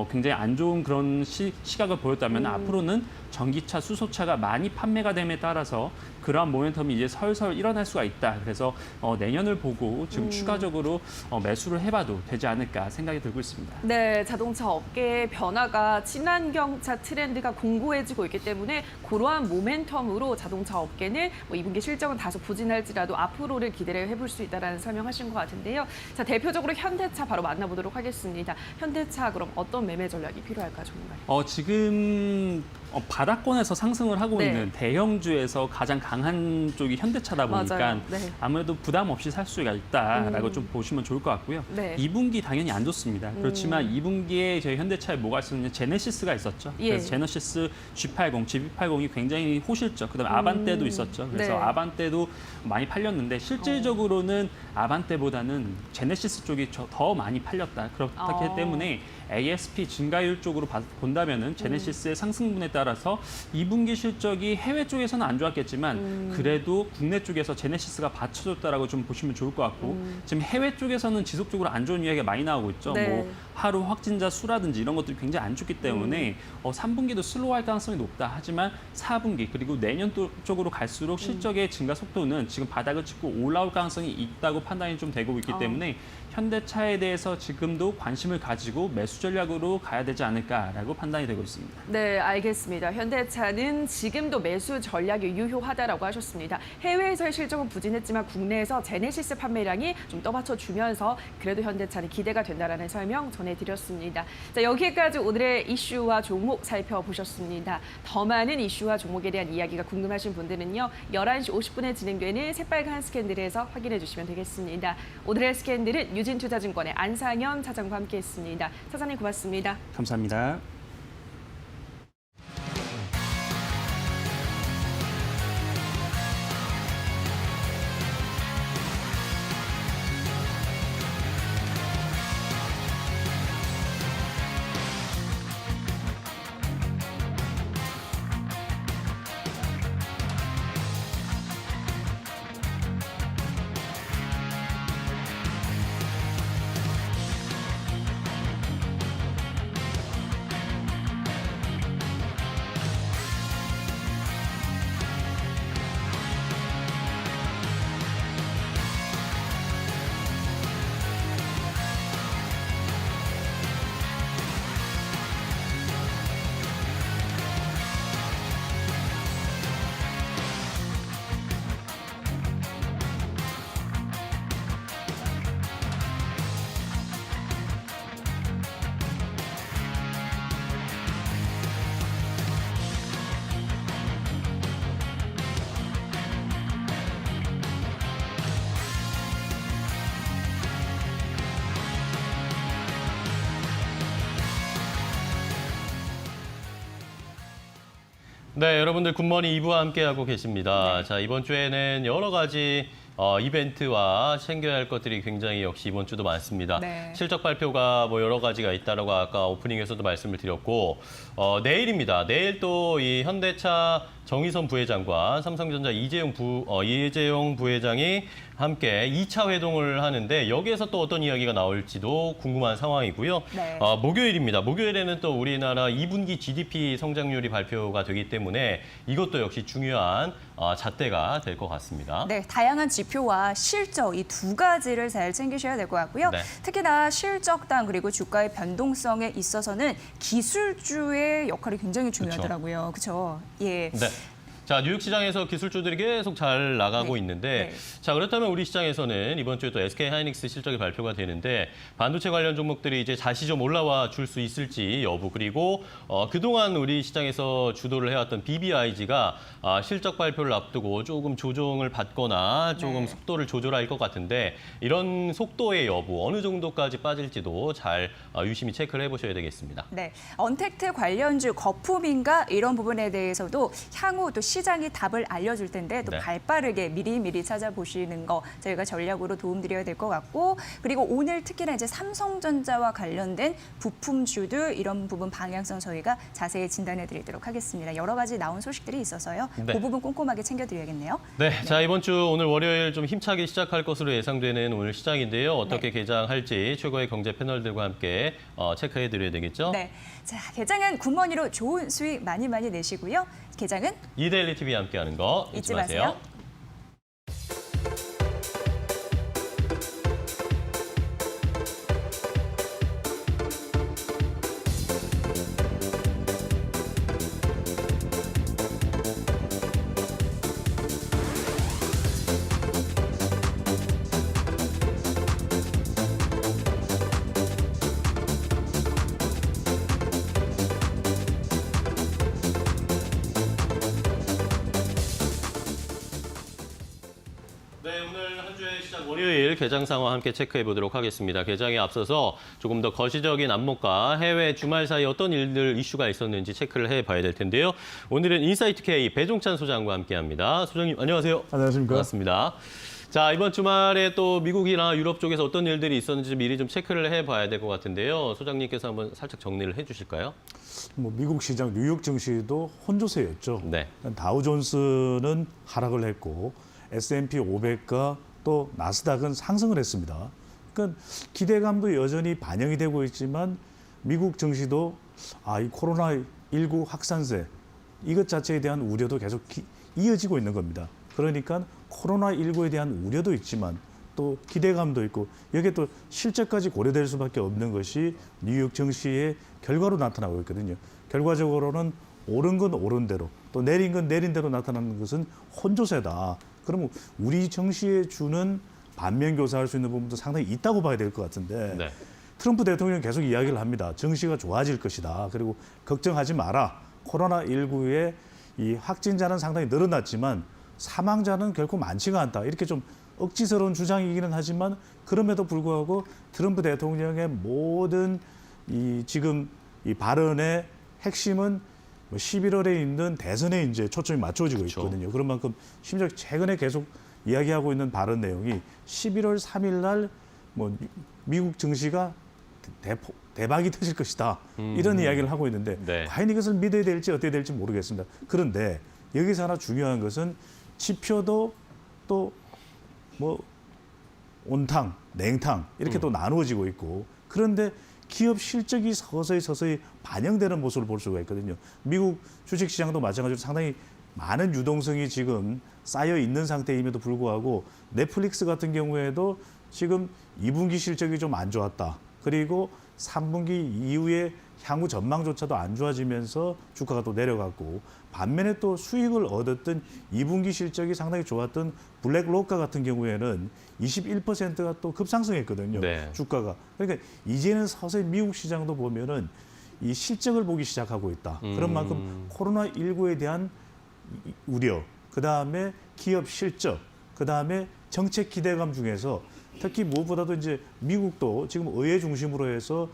굉장히 안 좋은 그런 시각을 보였다면 앞으로는 전기차, 수소차가 많이 판매가 됨에 따라서 그러한 모멘텀이 이제 설설 일어날 수가 있다. 그래서 내년을 보고 지금 추가적으로 매수를 해봐도 되지 않을까 생각이 들고 있습니다. 네, 자동차 업계의 변화가 친환경차 트렌드가 공고해지고 있기 때문에 그러한 모멘텀으로 자동차 업계는 뭐 2분기 실적은 다소 부진할지라도 앞으로를 기대를 해볼 수 있다는 설명하신 것 같은데요. 자, 대표적으로 현대차 바로 만나보도록 하겠습니다. 현대차 그럼 어떤 매매 전략이 필요할까, 전문가님? 지금 바닥권에서 상승을 하고 네. 있는 대형주에서 가장 강한 쪽이 현대차다 보니까 맞아요. 네. 아무래도 부담 없이 살 수가 있다라고 좀 보시면 좋을 것 같고요. 네. 2분기 당연히 안 좋습니다. 그렇지만 2분기에 저희 현대차에 뭐가 있었냐면 제네시스가 있었죠. 예. 그래서 제네시스 G80, GB80이 굉장히 호실적. 그다음에 아반떼도 있었죠. 그래서 네. 아반떼도 많이 팔렸는데 실질적으로는 아반떼보다는 제네시스 쪽이 더 많이 팔렸다. 그렇기 때문에 ASP 증가율 쪽으로 본다면은 제네시스의 상승분에 따라서 2분기 실적이 해외 쪽에서는 안 좋았겠지만 그래도 국내 쪽에서 제네시스가 받쳐줬다라고 좀 보시면 좋을 것 같고 지금 해외 쪽에서는 지속적으로 안 좋은 이야기가 많이 나오고 있죠. 네. 뭐 하루 확진자 수라든지 이런 것들이 굉장히 안 좋기 때문에 3분기도 슬로우할 가능성이 높다. 하지만 4분기 그리고 내년 쪽으로 갈수록 실적의 증가 속도는 지금 바닥을 찍고 올라올 가능성이 있다고 판단이 좀 되고 있기 때문에 현대차에 대해서 지금도 관심을 가지고 매수 전략으로 가야 되지 않을까라고 판단이 되고 있습니다. 네, 알겠습니다. 현대차는 지금도 매수 전략이 유효하다라고 하셨습니다. 해외에서의 실적은 부진했지만 국내에서 제네시스 판매량이 좀 떠받쳐주면서 그래도 현대차는 기대가 된다라는 설명 전해드렸습니다. 자, 여기까지 오늘의 이슈와 종목 살펴보셨습니다. 더 많은 이슈와 종목에 대한 이야기가 궁금하신 분들은요. 11시 50분에 진행되는 새빨간 스캔들에서 확인해 주시면 되겠습니다. 오늘의 스캔들은 유진투자증권의 안상현 차장과 함께했습니다. 차장님 고맙습니다. 감사합니다. 네, 여러분들 굿모닝 2부와 함께하고 계십니다. 자, 이번 주에는 여러 가지 이벤트와 챙겨야 할 것들이 굉장히 역시 이번 주도 많습니다. 네. 실적 발표가 뭐 여러 가지가 있다라고 아까 오프닝에서도 말씀을 드렸고 내일입니다. 내일 또 이 현대차 정의선 부회장과 삼성전자 이재용 부회장이 함께 2차 회동을 하는데 여기에서 또 어떤 이야기가 나올지도 궁금한 상황이고요. 네. 목요일입니다. 목요일에는 또 우리나라 2분기 GDP 성장률이 발표가 되기 때문에 이것도 역시 중요한 잣대가 될 것 같습니다. 네, 다양한 지표와 실적 이 두 가지를 잘 챙기셔야 될 것 같고요. 네. 특히나 실적당 그리고 주가의 변동성에 있어서는 기술주의 역할이 굉장히 중요하더라고요. 그렇죠? 예. 네. 자, 뉴욕 시장에서 기술주들이 계속 잘 나가고 네. 있는데 네. 자, 그렇다면 우리 시장에서는 이번 주에 또 SK 하이닉스 실적이 발표가 되는데 반도체 관련 종목들이 이제 다시 좀 올라와 줄 수 있을지 여부 그리고 그동안 우리 시장에서 주도를 해왔던 BBIG가 실적 발표를 앞두고 조금 조정을 받거나 조금 네. 속도를 조절할 것 같은데 이런 속도의 여부 어느 정도까지 빠질지도 잘 유심히 체크를 해보셔야 되겠습니다. 네, 언택트 관련주 거품인가 이런 부분에 대해서도 향후 또 시장이 답을 알려줄 텐데 또 네. 발빠르게 미리미리 찾아보시는 거 저희가 전략으로 도움드려야 될 것 같고 그리고 오늘 특히나 이제 삼성전자와 관련된 부품주들 이런 부분 방향성 저희가 자세히 진단해드리도록 하겠습니다. 여러 가지 나온 소식들이 있어서요. 네. 그 부분 꼼꼼하게 챙겨드려야겠네요. 네, 자 이번 주 오늘 월요일 좀 힘차게 시작할 것으로 예상되는 오늘 시장인데요. 어떻게 개장할지 최고의 경제 패널들과 함께 체크해드려야 되겠죠? 네, 자 개장은 굿머니로 좋은 수익 많이 내시고요. 개장은 이데일리 TV와 함께하는 거 잊지 마세요. 네, 오늘 한 주의 시작 월요일 개장 상황 함께 체크해 보도록 하겠습니다. 개장에 앞서서 조금 더 거시적인 안목과 해외 주말 사이 어떤 일들 이슈가 있었는지 체크를 해봐야 될 텐데요. 오늘은 인사이트 K 배종찬 소장과 함께합니다. 소장님 안녕하세요. 안녕하십니까. 반갑습니다. 자, 이번 주말에 또 미국이나 유럽 쪽에서 어떤 일들이 있었는지 미리 좀 체크를 해봐야 될 것 같은데요. 소장님께서 한번 살짝 정리를 해주실까요? 뭐 미국 시장 뉴욕 증시도 혼조세였죠. 네. 다우존스는 하락을 했고 S&P 500과 또 나스닥은 상승을 했습니다. 그러니까 기대감도 여전히 반영이 되고 있지만 미국 증시도 이 코로나19 확산세 이것 자체에 대한 우려도 계속 이어지고 있는 겁니다. 그러니까 코로나19에 대한 우려도 있지만 또 기대감도 있고 여기에 또 실제까지 고려될 수밖에 없는 것이 뉴욕 증시의 결과로 나타나고 있거든요. 결과적으로는 오른 건 오른 대로 또 내린 건 내린 대로 나타나는 것은 혼조세다. 그러면 우리 증시에 주는 반면교사할 수 있는 부분도 상당히 있다고 봐야 될 것 같은데 네. 트럼프 대통령이 계속 이야기를 합니다. 증시가 좋아질 것이다. 그리고 걱정하지 마라. 코로나19의 이 확진자는 상당히 늘어났지만 사망자는 결코 많지가 않다. 이렇게 좀 억지스러운 주장이기는 하지만 그럼에도 불구하고 트럼프 대통령의 모든 이 지금 이 발언의 핵심은 11월에 있는 대선에 이제 초점이 맞춰지고 그렇죠. 있거든요. 그런 만큼 심지어 최근에 계속 이야기하고 있는 발언 내용이 11월 3일 날 뭐 미국 증시가 대박이 터질 것이다. 이런 이야기를 하고 있는데 네. 과연 이것을 믿어야 될지 어떻게 될지 모르겠습니다. 그런데 여기서 하나 중요한 것은 지표도 또 뭐 온탕, 냉탕 이렇게 또 나누어지고 있고 그런데 기업 실적이 서서히 반영되는 모습을 볼 수가 있거든요. 미국 주식시장도 마찬가지로 상당히 많은 유동성이 지금 쌓여 있는 상태임에도 불구하고 넷플릭스 같은 경우에도 지금 2분기 실적이 좀 안 좋았다. 그리고 3분기 이후에 향후 전망조차도 안 좋아지면서 주가가 또 내려갔고 반면에 또 수익을 얻었던 2분기 실적이 상당히 좋았던 블랙로카 같은 경우에는 21%가 또 급상승했거든요. 네. 주가가. 그러니까 이제는 서서히 미국 시장도 보면은 이 실적을 보기 시작하고 있다. 그런 만큼 코로나19에 대한 우려, 그다음에 기업 실적, 그다음에 정책 기대감 중에서 특히 무엇보다도 이제 미국도 지금 의회 중심으로 해서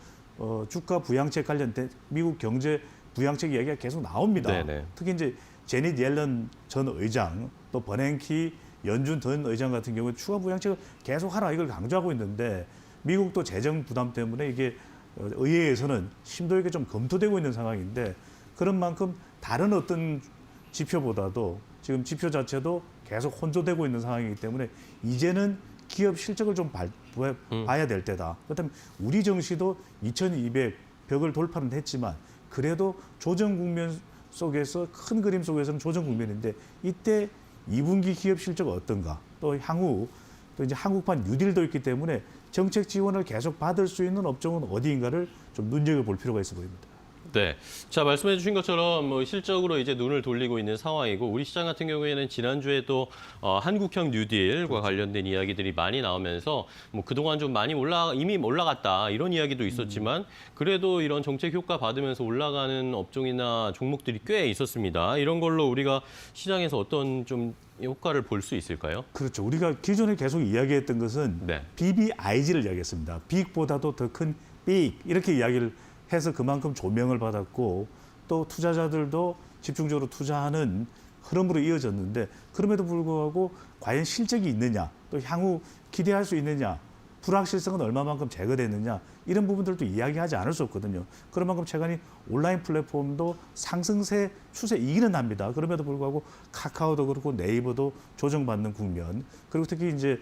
주가 부양책 관련된 미국 경제 부양책 이야기가 계속 나옵니다. 네네. 특히 이제 제닛 옐런 전 의장 또 버냉키 연준 전 의장 같은 경우에 추가 부양책을 계속 하라 이걸 강조하고 있는데 미국도 재정 부담 때문에 이게 의회에서는 심도 있게 좀 검토되고 있는 상황인데 그런 만큼 다른 어떤 지표보다도 지금 지표 자체도 계속 혼조되고 있는 상황이기 때문에 이제는 기업 실적을 좀 봐야 될 때다. 그렇다면 우리 증시도 2200 벽을 돌파는 했지만 그래도 조정 국면 속에서 큰 그림 속에서는 조정 국면인데 이때 2분기 기업 실적 어떤가? 또 향후 또 이제 한국판 뉴딜도 있기 때문에 정책 지원을 계속 받을 수 있는 업종은 어디인가를 좀 눈여겨볼 필요가 있어 보입니다. 네. 자, 말씀해 주신 것처럼 뭐 실적으로 이제 눈을 돌리고 있는 상황이고 우리 시장 같은 경우에는 지난주에 또 한국형 뉴딜과 관련된 이야기들이 많이 나오면서 뭐 그동안 좀 많이 이미 올라갔다 이런 이야기도 있었지만 그래도 이런 정책 효과 받으면서 올라가는 업종이나 종목들이 꽤 있었습니다. 이런 걸로 우리가 시장에서 어떤 좀 효과를 볼 수 있을까요? 그렇죠. 우리가 기존에 계속 이야기했던 것은 네. BBIG를 이야기했습니다. 빅보다도 더 큰 빅 이렇게 이야기를 해서 그만큼 조명을 받았고 또 투자자들도 집중적으로 투자하는 흐름으로 이어졌는데 그럼에도 불구하고 과연 실적이 있느냐 또 향후 기대할 수 있느냐 불확실성은 얼마만큼 제거됐느냐 이런 부분들도 이야기하지 않을 수 없거든요. 그런 만큼 최근에 온라인 플랫폼도 상승세 추세이기는 합니다. 그럼에도 불구하고 카카오도 그렇고 네이버도 조정받는 국면 그리고 특히 이제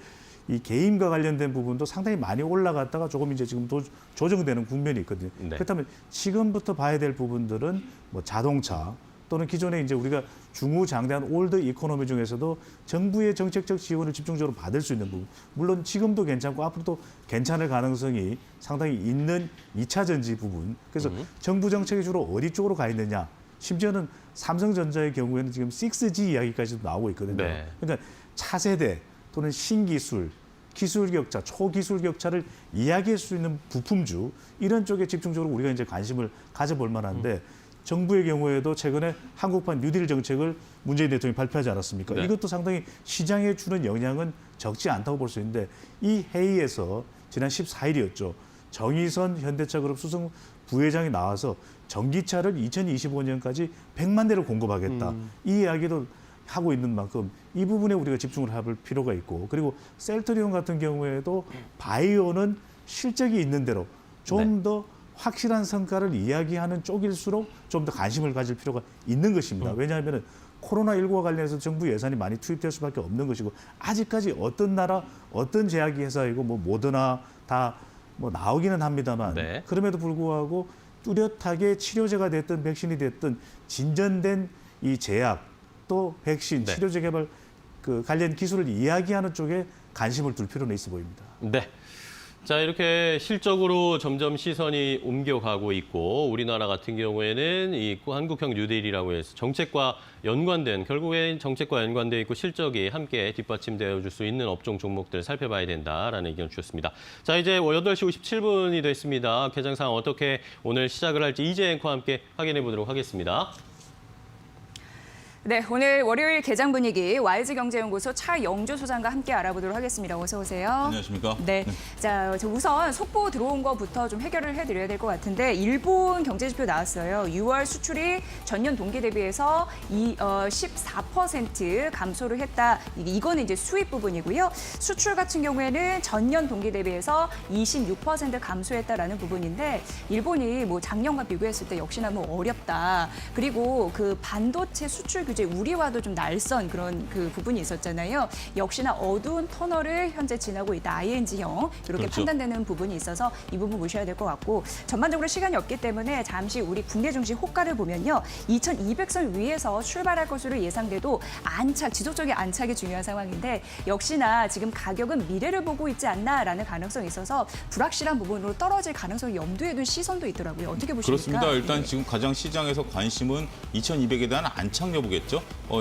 이 게임과 관련된 부분도 상당히 많이 올라갔다가 조금 이제 지금 조정되는 국면이 있거든요. 네. 그렇다면 지금부터 봐야 될 부분들은 뭐 자동차 또는 기존에 이제 우리가 중후장대한 올드 이코노미 중에서도 정부의 정책적 지원을 집중적으로 받을 수 있는 부분. 물론 지금도 괜찮고 앞으로도 괜찮을 가능성이 상당히 있는 2차 전지 부분. 그래서 정부 정책이 주로 어디 쪽으로 가 있느냐. 심지어는 삼성전자의 경우에는 지금 6G 이야기까지도 나오고 있거든요. 네. 그러니까 차세대 또는 신기술, 기술 격차, 초기술 격차를 이야기할 수 있는 부품주 이런 쪽에 집중적으로 우리가 이제 관심을 가져볼 만한데 정부의 경우에도 최근에 한국판 뉴딜 정책을 문재인 대통령이 발표하지 않았습니까? 네. 이것도 상당히 시장에 주는 영향은 적지 않다고 볼 수 있는데 이 회의에서 지난 14일이었죠. 정의선 현대차그룹 수석 부회장이 나와서 전기차를 2025년까지 100만 대를 공급하겠다. 이 이야기도 하고 있는 만큼 이 부분에 우리가 집중을 해볼 필요가 있고 그리고 셀트리온 같은 경우에도 바이오는 실적이 있는 대로 좀 더 확실한 성과를 이야기하는 쪽일수록 좀 더 관심을 가질 필요가 있는 것입니다. 왜냐하면 코로나19와 관련해서 정부 예산이 많이 투입될 수밖에 없는 것이고 아직까지 어떤 나라 어떤 제약이 회사이고 뭐 모더나 다 뭐 나오기는 합니다만 네. 그럼에도 불구하고 뚜렷하게 치료제가 됐든 백신이 됐든 진전된 이 제약 또 백신, 네. 치료제 개발 그 관련 기술을 이야기하는 쪽에 관심을 둘 필요는 있어 보입니다. 네. 자, 이렇게 실적으로 점점 시선이 옮겨가고 있고 우리나라 같은 경우에는 이 한국형 뉴딜이라고 해서 정책과 연관된 결국엔 정책과 연관돼 있고 실적이 함께 뒷받침되어 줄 수 있는 업종 종목들 살펴봐야 된다라는 의견 주셨습니다. 자, 이제 8시 57분이 됐습니다. 개장 상황 어떻게 오늘 시작을 할지 이재 앵커와 함께 확인해 보도록 하겠습니다. 네, 오늘 월요일 개장 분위기 YG경제연구소 차영주 소장과 함께 알아보도록 하겠습니다. 어서 오세요. 안녕하십니까? 네, 자 우선 속보 들어온 것부터 좀 해결을 해드려야 될 것 같은데 일본 경제지표 나왔어요. 6월 수출이 전년 동기 대비해서 14% 감소를 했다. 이거는 이제 수입 부분이고요. 수출 같은 경우에는 전년 동기 대비해서 26% 감소했다라는 부분인데 일본이 뭐 작년과 비교했을 때 역시나 뭐 어렵다. 그리고 그 반도체 수출 규제 우리와도 좀 날선 그런 그 부분이 있었잖아요. 역시나 어두운 터널을 현재 지나고 있다. ING형 이렇게 그렇죠. 판단되는 부분이 있어서 이 부분 보셔야 될 것 같고 전반적으로 시간이 없기 때문에 잠시 우리 국내 증시 호가를 보면요. 2200선 위에서 출발할 것으로 예상돼도 지속적인 안착이 중요한 상황인데 역시나 지금 가격은 미래를 보고 있지 않나라는 가능성이 있어서 불확실한 부분으로 떨어질 가능성을 염두에 둔 시선도 있더라고요. 어떻게 보십니까? 그렇습니다. 일단 네. 지금 가장 시장에서 관심은 2200에 대한 안착 여부겠죠.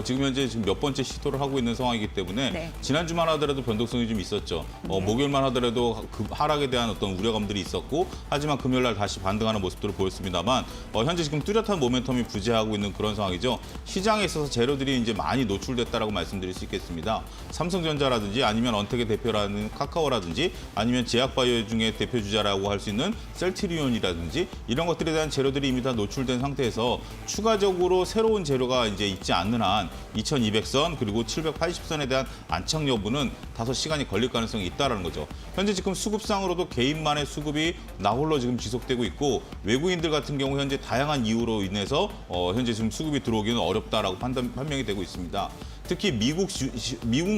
지금 현재 지금 몇 번째 시도를 하고 있는 상황이기 때문에 네. 지난주만 하더라도 변동성이 좀 있었죠. 목요일만 하더라도 그 하락에 대한 어떤 우려감들이 있었고 하지만 금요일 날 다시 반등하는 모습들을 보였습니다만 현재 지금 뚜렷한 모멘텀이 부재하고 있는 그런 상황이죠. 시장에 있어서 재료들이 이제 많이 노출됐다라고 말씀드릴 수 있겠습니다. 삼성전자라든지 아니면 언택의 대표라는 카카오라든지 아니면 제약바이오 중에 대표 주자라고 할 수 있는 셀트리온이라든지 이런 것들에 대한 재료들이 이미 다 노출된 상태에서 추가적으로 새로운 재료가 이제 있지 않는 한 2200선 그리고 780선에 대한 안착 여부는 다소 시간이 걸릴 가능성이 있다는 거죠. 현재 지금 수급상으로도 개인만의 수급이 나홀로 지금 지속되고 있고 외국인들 같은 경우 현재 다양한 이유로 인해서 현재 지금 수급이 들어오기는 어렵다라고 판명이 되고 있습니다. 특히 미국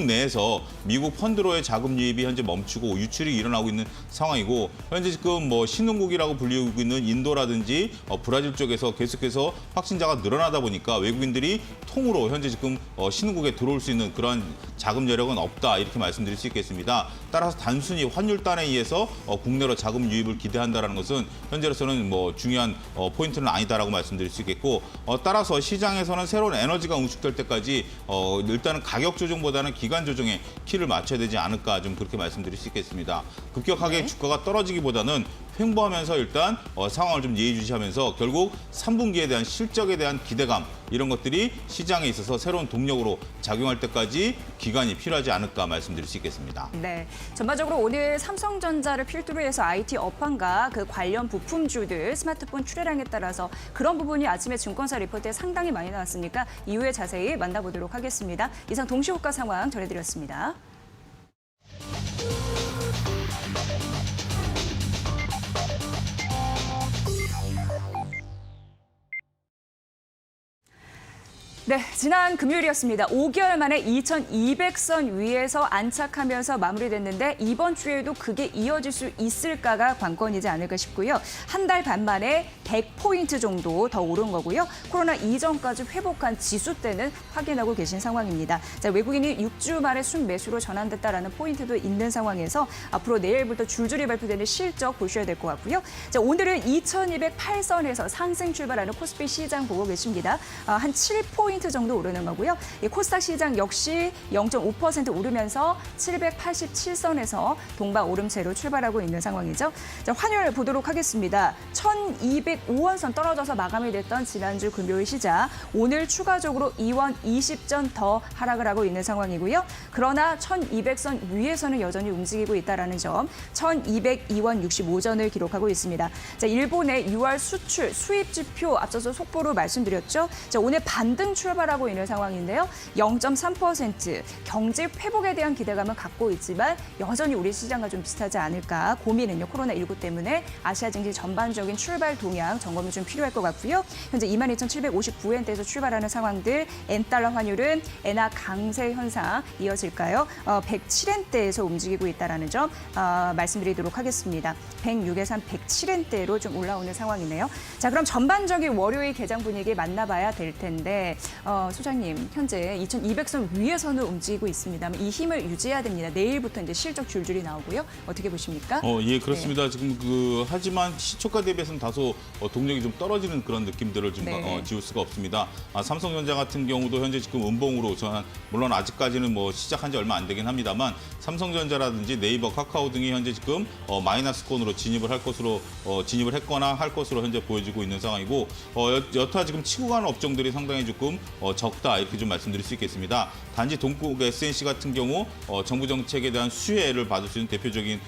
내에서 미국 펀드로의 자금 유입이 현재 멈추고 유출이 일어나고 있는 상황이고 현재 지금 뭐 신흥국이라고 불리고 있는 인도라든지 브라질 쪽에서 계속해서 확진자가 늘어나다 보니까 외국인들이 통으로 현재 지금 신흥국에 들어올 수 있는 그런 자금 여력은 없다 이렇게 말씀드릴 수 있겠습니다. 따라서 단순히 환율단에 의해서 국내로 자금 유입을 기대한다는 것은 현재로서는 뭐 중요한 포인트는 아니다라고 말씀드릴 수 있겠고 따라서 시장에서는 새로운 에너지가 응축될 때까지 일단은 가격 조정보다는 기간 조정에 키를 맞춰야 되지 않을까 좀 그렇게 말씀드릴 수 있겠습니다. 급격하게 주가가 떨어지기보다는 횡보하면서 일단 상황을 좀 예의주시하면서 결국 3분기에 대한 실적에 대한 기대감 이런 것들이 시장에 있어서 새로운 동력으로 작용할 때까지 기간이 필요하지 않을까 말씀드릴 수 있겠습니다. 네, 전반적으로 오늘 삼성전자를 필두로 해서 IT 업황과 그 관련 부품주들 스마트폰 출하량에 따라서 그런 부분이 아침에 증권사 리포트에 상당히 많이 나왔으니까 이후에 자세히 만나보도록 하겠습니다. 이상 동시호가 상황 전해드렸습니다. 네, 지난 금요일이었습니다. 5개월 만에 2200선 위에서 안착하면서 마무리됐는데 이번 주에도 그게 이어질 수 있을까가 관건이지 않을까 싶고요. 한 달 반 만에 100포인트 정도 더 오른 거고요. 코로나 이전까지 회복한 지수대는 확인하고 계신 상황입니다. 자, 외국인이 6주 만에 순매수로 전환됐다라는 포인트도 있는 상황에서 앞으로 내일부터 줄줄이 발표되는 실적 보셔야 될 것 같고요. 자, 오늘은 2208선에서 상승 출발하는 코스피 시장 보고 계십니다. 한 7포인트 정도 오르는 거고요. 이 코스닥 시장 역시 0.5% 오르면서 787선에서 동반 오름세로 출발하고 있는 상황이죠. 자, 환율 보도록 하겠습니다. 1205원선 떨어져서 마감이 됐던 지난주 금요일 시장. 오늘 추가적으로 2원 20전 더 하락을 하고 있는 상황이고요. 그러나 1200선 위에서는 여전히 움직이고 있다는 점. 1202원 65전을 기록하고 있습니다. 자, 일본의 6월 수출, 수입 지표 앞서서 속보로 말씀드렸죠. 자, 오늘 반등 출발하고 있는 상황인데요. 0.3% 경제 회복에 대한 기대감은 갖고 있지만 여전히 우리 시장과 좀 비슷하지 않을까 고민은요. 코로나19 때문에 아시아 증시 전반적인 출발 동향 점검이 좀 필요할 것 같고요. 현재 22,759엔대에서 출발하는 상황들, 엔달러 환율은 엔화 강세 현상 이어질까요? 107엔대에서 움직이고 있다는 점 말씀드리도록 하겠습니다. 106에서 한 107엔대로 좀 올라오는 상황이네요. 자, 그럼 전반적인 월요일 개장 분위기 만나봐야 될 텐데 소장님, 현재 2200선 위에서는 움직이고 있습니다만 이 힘을 유지해야 됩니다. 내일부터 이제 실적 줄줄이 나오고요. 어떻게 보십니까? 예, 그렇습니다. 지금 하지만 시초가 대비해서는 다소 동력이 좀 떨어지는 그런 느낌들을 좀 네. 지울 수가 없습니다. 삼성전자 같은 경우도 현재 지금 음봉으로 물론 아직까지는 뭐 시작한 지 얼마 안 되긴 합니다만 삼성전자라든지 네이버, 카카오 등이 현재 지금 마이너스권으로 진입을 했거나 할 것으로 현재 보여지고 있는 상황이고 여타 지금 치고 가는 업종들이 상당히 조금 적다 이렇게 좀 말씀드릴 수 있겠습니다. 단지 동국 SNC 같은 경우 정부 정책에 대한 수혜를 받을 수 있는 대표적인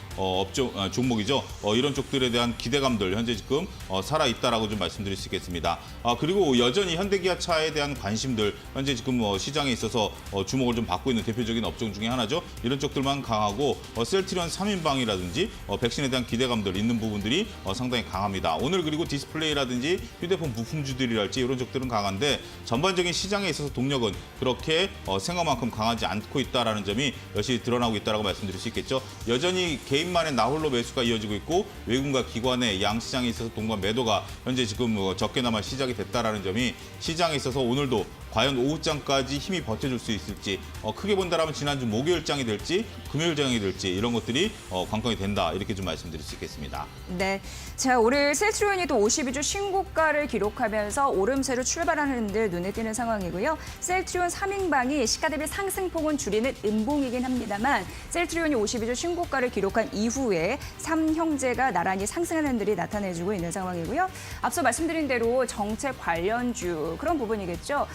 종목이죠. 이런 쪽들에 대한 기대감들 현재 지금 살아 있다라고 좀 말씀드릴 수 있겠습니다. 그리고 여전히 현대기아차에 대한 관심들 현재 지금 시장에 있어서 주목을 좀 받고 있는 대표적인 업종 중에 하나죠. 이런 쪽들만 강하고 셀트리온 3인방이라든지 백신에 대한 기대감들 있는 부분들이 상당히 강합니다. 오늘 그리고 디스플레이라든지 휴대폰 부품주들이랄지 이런 쪽들은 강한데 전반적인 시장에 있어서 동력은 그렇게 생각만큼 강하지 않고 있다라는 점이 여실히 드러나고 있다라고 말씀드릴 수 있겠죠. 여전히 개인만의 나홀로 매수가 이어지고 있고 외국인과 기관의 양 시장에 있어서 동반 매도가 현재 지금 적게나마 시작이 됐다라는 점이 시장에 있어서 오늘도 과연 오후장까지 힘이 버텨줄 수 있을지 크게 본다라면 지난주 목요일장이 될지 금요일장이 될지 이런 것들이 관건이 된다 이렇게 좀 말씀드릴 수 있겠습니다. 네, 자 오늘 셀트리온이 또 52주 신고가를 기록하면서 오름세로 출발하는 데 눈에 띄는 상황이고요. 셀트리온 3인방이 시가 대비 상승폭은 줄이는 음봉이긴 합니다만 셀트리온이 52주 신고가를 기록한 이후에 3형제가 나란히 상승하는 들이 나타내주고 있는 상황이고요. 앞서 말씀드린 대로 정책 관련주 그런 부분이겠죠.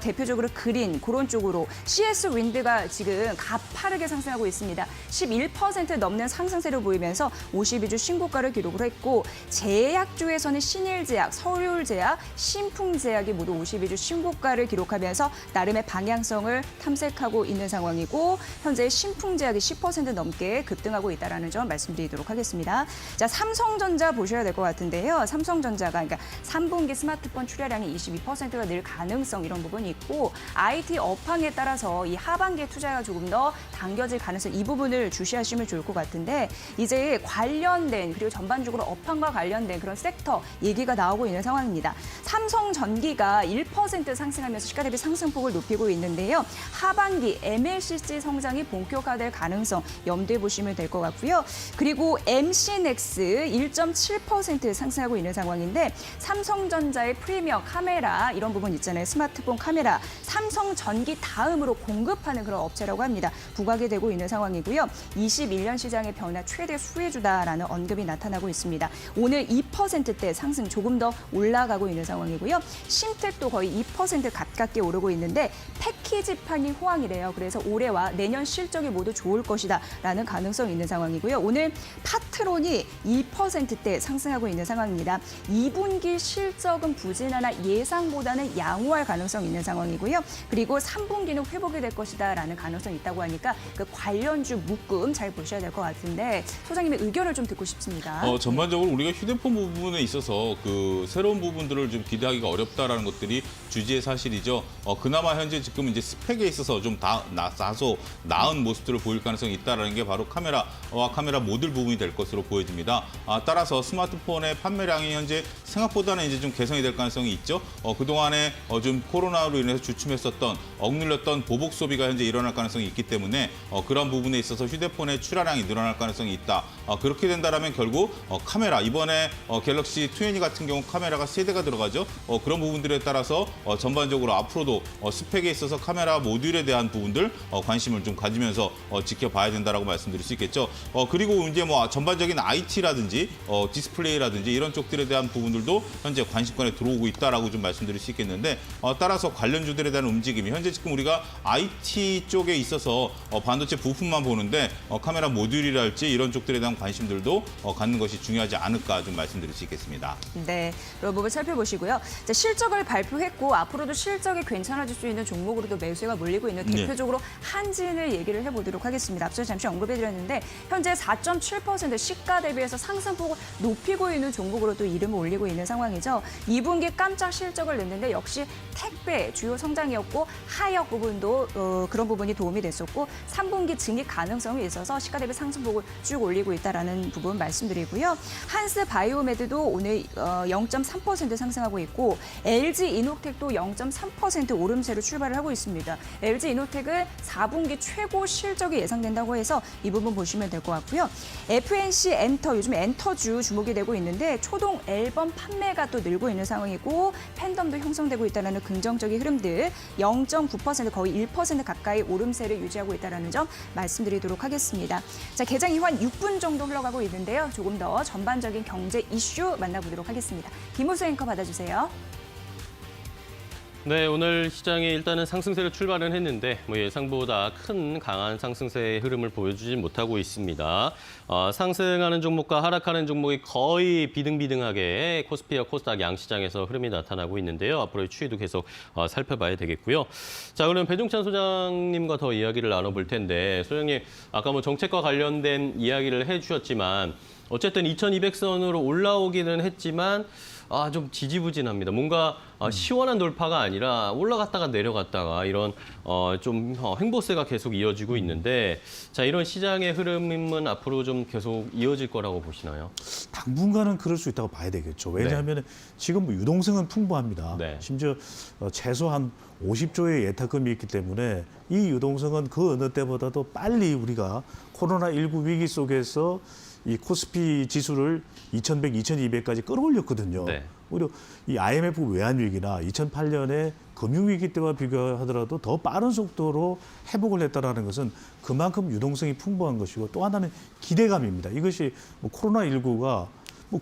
대표적으로 그린 그런 쪽으로 CS 윈드가 지금 가파르게 상승하고 있습니다. 11% 넘는 상승세를 보이면서 52주 신고가를 기록을 했고 제약주에서는 신일제약, 서울제약, 신풍제약이 모두 52주 신고가를 기록하면서 나름의 방향성을 탐색하고 있는 상황이고 현재 신풍제약이 10% 넘게 급등하고 있다는 점 말씀드리도록 하겠습니다. 자, 삼성전자 보셔야 될 것 같은데요. 삼성전자가 그러니까 3분기 스마트폰 출하량이 22%가 늘 가능성 이런 부분이 있고 IT 업황에 따라서 이 하반기에 투자가 조금 더 당겨질 가능성 이 부분을 주시하시면 좋을 것 같은데 이제 관련된 그리고 전반적으로 업황과 관련된 그런 섹터 얘기가 나오고 있는 상황입니다. 삼성전기가 1% 상승하면서 시가 대비 상승폭을 높이고 있는데요. 하반기 MLCC 성장이 본격화될 가능성 염두에 보시면 될 것 같고요. 그리고 MC넥스 1.7% 상승하고 있는 상황인데 삼성전자의 프리미어 카메라 이런 부분 있잖아요. 스마트폰 카메라 삼성전기 다음으로 공급하는 그런 업체라고 합니다. 부각이 되고 있는 상황이고요. 21년 시장의 변화 최대 수혜주다라는 언급이 나타나고 있습니다. 오늘 2%대 상승 조금 더 올라가고 있는 상황이고요. 신택도 거의 2% 가깝게 오르고 있는데 패키지판이 호황이래요. 그래서 올해와 내년 실적이 모두 좋을 것이다라는 가능성이 있는 상황이고요. 오늘 파트론이 2%대 상승하고 있는 상황입니다. 2분기 실적은 부진하나 예상보다는 양호할 가능성이 있는 상황이고요. 그리고 3분기는 회복이 될 것이다라는 가능성이 있다고 하니까 그 관련주 묶음 잘 보셔야 될 것 같은데 소장님의 의견을 좀 듣고 싶습니다. 전반적으로 우리가 휴대폰 부분에 있어서 그 새로운 부분들을 좀 기대하기가 어렵다라는 것들이 주지의 사실이죠. 그나마 현재 지금 이제 스펙에 있어서 좀 다소 나은 모습들을 보일 가능성이 있다라는 게 바로 카메라와 카메라 모듈 부분이 될 것으로 보여집니다. 따라서 스마트폰의 판매량이 현재 생각보다는 이제 좀 개선이 될 가능성이 있죠. 그동안에 좀 코로나로 인해서 주춤했었던 억눌렸던 보복 소비가 현재 일어날 가능성이 있기 때문에 그런 부분에 있어서 휴대폰의 출하량이 늘어날 가능성이 있다. 그렇게 된다라면 결국 카메라 이번에 갤럭시 20 같은 경우 카메라가 3대가 들어가죠. 그런 부분들에 따라서 전반적으로 앞으로도 스펙에 있어서 카메라 모듈에 대한 부분들 관심을 좀 가지면서 지켜봐야 된다라고 말씀드릴 수 있겠죠. 그리고 이제 뭐 전반적인 IT라든지 디스플레이라든지 이런 쪽들에 대한 부분들도 현재 관심권에 들어오고 있다라고 좀 말씀드릴 수 있겠는데 따라서 관련주들에 대한 움직임이 현재 지금 우리가 IT 쪽에 있어서 반도체 부품만 보는데 카메라 모듈이랄지 이런 쪽들에 대한 관심들도 갖는 것이 중요하지 않을까 좀 말씀드릴 수 있겠습니다. 네, 여러 부분 살펴보시고요. 자, 실적을 발표했고 앞으로도 실적이 괜찮아질 수 있는 종목으로도 매수가 몰리고 있는 대표적으로 한진을 얘기를 해보도록 하겠습니다. 앞서 잠시 언급해드렸는데 현재 4.7% 시가 대비해서 상승폭을 높이고 있는 종목으로 또 이름을 올리고 있는 상황이죠. 2분기 깜짝 실적을 냈는데 역시 택배 최대 주요 성장이었고 하역 부분도 그런 부분이 도움이 됐었고 3분기 증액 가능성이 있어서 시가 대비 상승폭을 쭉 올리고 있다라는 부분 말씀드리고요. 한스 바이오메드도 오늘 0.3% 상승하고 있고 LG 이노텍도 0.3% 오름세로 출발을 하고 있습니다. LG 이노텍은 4분기 최고 실적이 예상된다고 해서 이 부분 보시면 될 것 같고요. FNC 엔터, 요즘 엔터주 주목이 되고 있는데 초동 앨범 판매가 또 늘고 있는 상황이고 팬덤도 형성되고 있다는 긍정적인 흐름들 0.9% 거의 1% 가까이 오름세를 유지하고 있다는 점 말씀드리도록 하겠습니다. 자, 개장 이후 한 6분 정도 흘러가고 있는데요. 조금 더 전반적인 경제 이슈 만나보도록 하겠습니다. 김우수 앵커 받아주세요. 네, 오늘 시장이 일단은 상승세로 출발은 했는데 예상보다 큰 강한 상승세의 흐름을 보여주진 못하고 있습니다. 상승하는 종목과 하락하는 종목이 거의 비등비등하게 코스피와 코스닥 양시장에서 흐름이 나타나고 있는데요. 앞으로의 추이도 계속 살펴봐야 되겠고요. 자, 그럼 배종찬 소장님과 더 이야기를 나눠볼 텐데 소장님, 아까 정책과 관련된 이야기를 해주셨지만 어쨌든 2200선으로 올라오기는 했지만 좀 지지부진합니다. 뭔가 시원한 돌파가 아니라 올라갔다가 내려갔다가 이런 좀 횡보세가 계속 이어지고 있는데 자, 이런 시장의 흐름은 앞으로 좀 계속 이어질 거라고 보시나요? 당분간은 그럴 수 있다고 봐야 되겠죠. 왜냐하면 지금 유동성은 풍부합니다. 네. 심지어 최소한 50조의 예탁금이 있기 때문에 이 유동성은 그 어느 때보다도 빨리 우리가 코로나19 위기 속에서 이 코스피 지수를 2100, 2200까지 끌어올렸거든요. 네. 오히려 이 IMF 외환위기나 2008년에 금융위기 때와 비교하더라도 더 빠른 속도로 회복을 했다는 것은 그만큼 유동성이 풍부한 것이고 또 하나는 기대감입니다. 이것이 코로나19가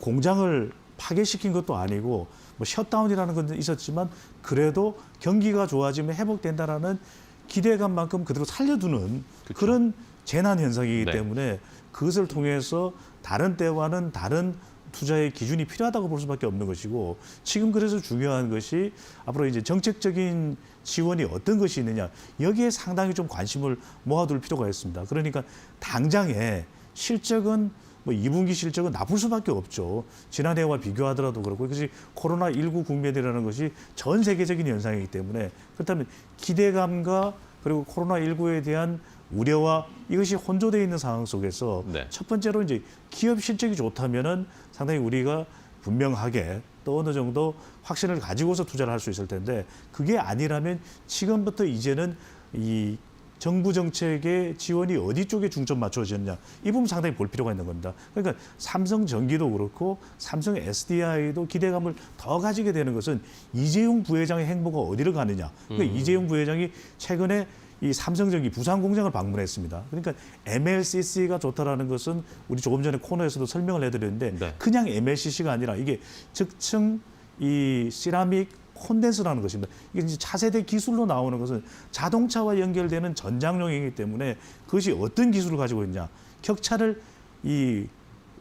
공장을 파괴시킨 것도 아니고 셧다운이라는 건 있었지만 그래도 경기가 좋아지면 회복된다라는 기대감만큼 그대로 살려두는 그렇죠. 그런 재난 현상이기 네. 때문에 그것을 통해서 다른 때와는 다른 투자의 기준이 필요하다고 볼 수밖에 없는 것이고 지금 그래서 중요한 것이 앞으로 이제 정책적인 지원이 어떤 것이 있느냐 여기에 상당히 좀 관심을 모아둘 필요가 있습니다. 그러니까 당장에 실적은 2분기 실적은 나쁠 수밖에 없죠. 지난해와 비교하더라도 그렇고 이것이 코로나19 국면이라는 것이 전 세계적인 현상이기 때문에 그렇다면 기대감과 그리고 코로나19에 대한 우려와 이것이 혼조되어 있는 상황 속에서 네. 첫 번째로 이제 기업 실적이 좋다면은 상당히 우리가 분명하게 또 어느 정도 확신을 가지고서 투자를 할 수 있을 텐데 그게 아니라면 지금부터 이제는 이 정부 정책의 지원이 어디 쪽에 중점 맞춰졌냐 이 부분 상당히 볼 필요가 있는 겁니다. 그러니까 삼성전기도 그렇고 삼성 SDI도 기대감을 더 가지게 되는 것은 이재용 부회장의 행보가 어디로 가느냐. 그러니까 이재용 부회장이 최근에 이 삼성전기 부산 공장을 방문했습니다. 그러니까 MLCC가 좋다라는 것은 우리 조금 전에 코너에서도 설명을 해드렸는데 네. 그냥 MLCC가 아니라 이게 즉층 이 시라믹 콘덴서라는 것입니다. 이게 이제 차세대 기술로 나오는 것은 자동차와 연결되는 전장용이기 때문에 그것이 어떤 기술을 가지고 있냐. 격차를 이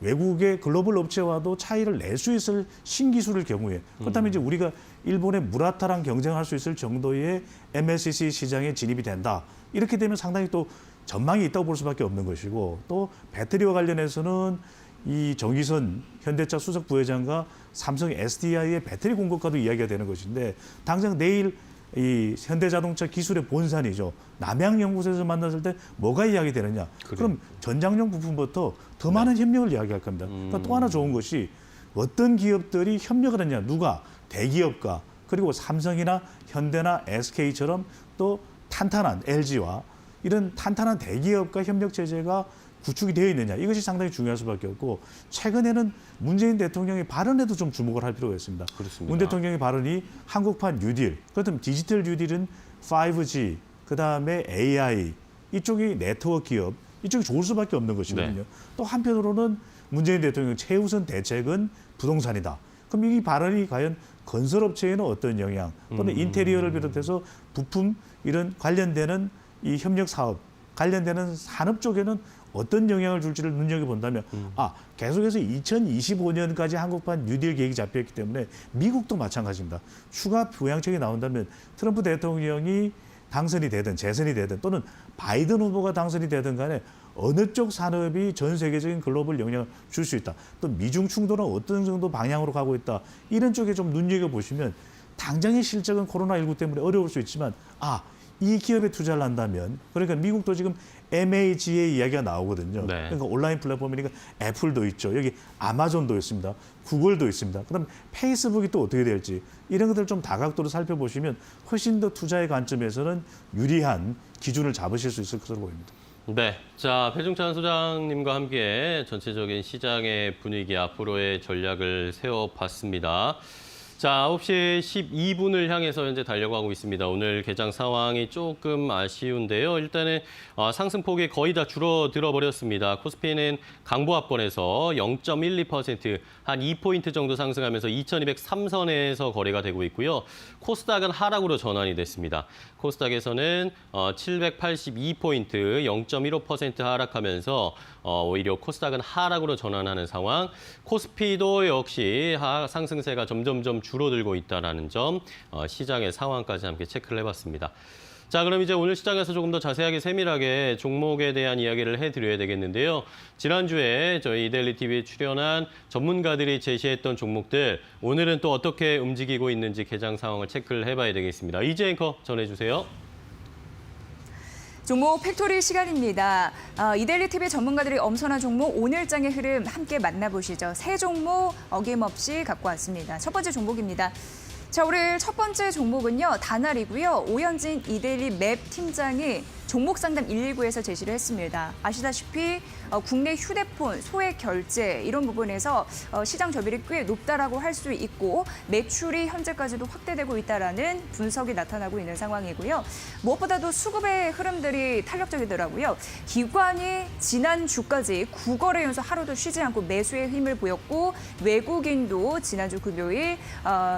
외국의 글로벌 업체와도 차이를 낼 수 있을 신기술을 경우에 그렇다면 이제 우리가 일본의 무라타랑 경쟁할 수 있을 정도의 MLCC 시장에 진입이 된다. 이렇게 되면 상당히 또 전망이 있다고 볼 수밖에 없는 것이고 또 배터리와 관련해서는 이 정의선 현대차 수석 부회장과 삼성 SDI의 배터리 공급과도 이야기가 되는 것인데 당장 내일 이 현대자동차 기술의 본산이죠. 남양연구소에서 만났을 때 뭐가 이야기되느냐. 그럼 전장용 부품부터 더 많은 협력을 이야기할 겁니다. 그러니까 또 하나 좋은 것이 어떤 기업들이 협력을 했냐. 누가? 대기업과 그리고 삼성이나 현대나 SK처럼 또 탄탄한 LG와 이런 탄탄한 대기업과 협력 체제가 구축이 되어 있느냐. 이것이 상당히 중요할 수밖에 없고 최근에는 문재인 대통령의 발언에도 좀 주목을 할 필요가 있습니다. 그렇습니다. 문 대통령의 발언이 한국판 뉴딜, 그렇다면 디지털 뉴딜은 5G, 그다음에 AI, 이쪽이 네트워크 기업, 이쪽이 좋을 수밖에 없는 것이거든요. 네. 또 한편으로는 문재인 대통령 최우선 대책은 부동산이다. 그럼 이 발언이 과연 건설업체에는 어떤 영향 또는 인테리어를 비롯해서 부품 이런 관련되는 이 협력 사업 관련되는 산업 쪽에는 어떤 영향을 줄지를 눈여겨본다면 계속해서 2025년까지 한국판 뉴딜 계획이 잡혀있기 때문에 미국도 마찬가지입니다. 추가 부양책이 나온다면 트럼프 대통령이 당선이 되든 재선이 되든 또는 바이든 후보가 당선이 되든 간에 어느 쪽 산업이 전 세계적인 글로벌 영향을 줄 수 있다. 또 미중 충돌은 어떤 정도 방향으로 가고 있다. 이런 쪽에 좀 눈여겨보시면 당장의 실적은 코로나19 때문에 어려울 수 있지만 이 기업에 투자를 한다면 그러니까 미국도 지금 MAG의 이야기가 나오거든요. 네. 그러니까 온라인 플랫폼이니까 애플도 있죠. 여기 아마존도 있습니다. 구글도 있습니다. 그다음 페이스북이 또 어떻게 될지 이런 것들 좀 다각도로 살펴보시면 훨씬 더 투자의 관점에서는 유리한 기준을 잡으실 수 있을 것으로 보입니다. 네, 자 배종찬 소장님과 함께 전체적인 시장의 분위기 앞으로의 전략을 세워봤습니다. 자, 9시 12분을 향해서 현재 달려가고 있습니다. 오늘 개장 상황이 조금 아쉬운데요. 일단은 상승폭이 거의 다 줄어들어 버렸습니다. 코스피는 강보합권에서 0.12%, 한 2포인트 정도 상승하면서 2203선에서 거래가 되고 있고요. 코스닥은 하락으로 전환이 됐습니다. 코스닥에서는 782포인트, 0.15% 하락하면서 오히려 코스닥은 하락으로 전환하는 상황. 코스피도 역시 상승세가 점점점 줄어들고 있다는 점, 시장의 상황까지 함께 체크를 해봤습니다. 자, 그럼 이제 오늘 시장에서 조금 더 자세하게 세밀하게 종목에 대한 이야기를 해드려야 되겠는데요. 지난주에 저희 이데일리 TV에 출연한 전문가들이 제시했던 종목들, 오늘은 또 어떻게 움직이고 있는지 개장 상황을 체크를 해봐야 되겠습니다. 이재 앵커 전해주세요. 종목 팩토리 시간입니다. 이데일리 TV 전문가들이 엄선한 종목 오늘장의 흐름 함께 만나보시죠. 세 종목 어김없이 갖고 왔습니다. 첫 번째 종목입니다. 자, 오늘 첫 번째 종목은요, 다날이고요. 오현진 이데일리 맵 팀장이 종목 상담 119에서 제시를 했습니다. 아시다시피 국내 휴대폰 소액 결제 이런 부분에서 시장 점유율이 꽤 높다라고 할 수 있고 매출이 현재까지도 확대되고 있다라는 분석이 나타나고 있는 상황이고요. 무엇보다도 수급의 흐름들이 탄력적이더라고요. 기관이 지난주까지 9거래 연속 하루도 쉬지 않고 매수의 힘을 보였고 외국인도 지난주 금요일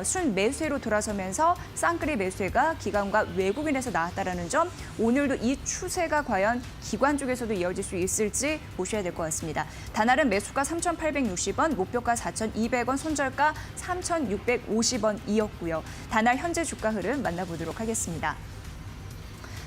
순 매수로 돌아서면서 쌍끌이 매수가 기관과 외국인에서 나왔다라는 점, 오늘도 이 추세가 과연 기관 쪽에서도 이어질 수 있을지 보셔야 될 것 같습니다. 다날은 매수가 3,860원, 목표가 4,200원, 손절가 3,650원이었고요. 다날 현재 주가 흐름 만나보도록 하겠습니다.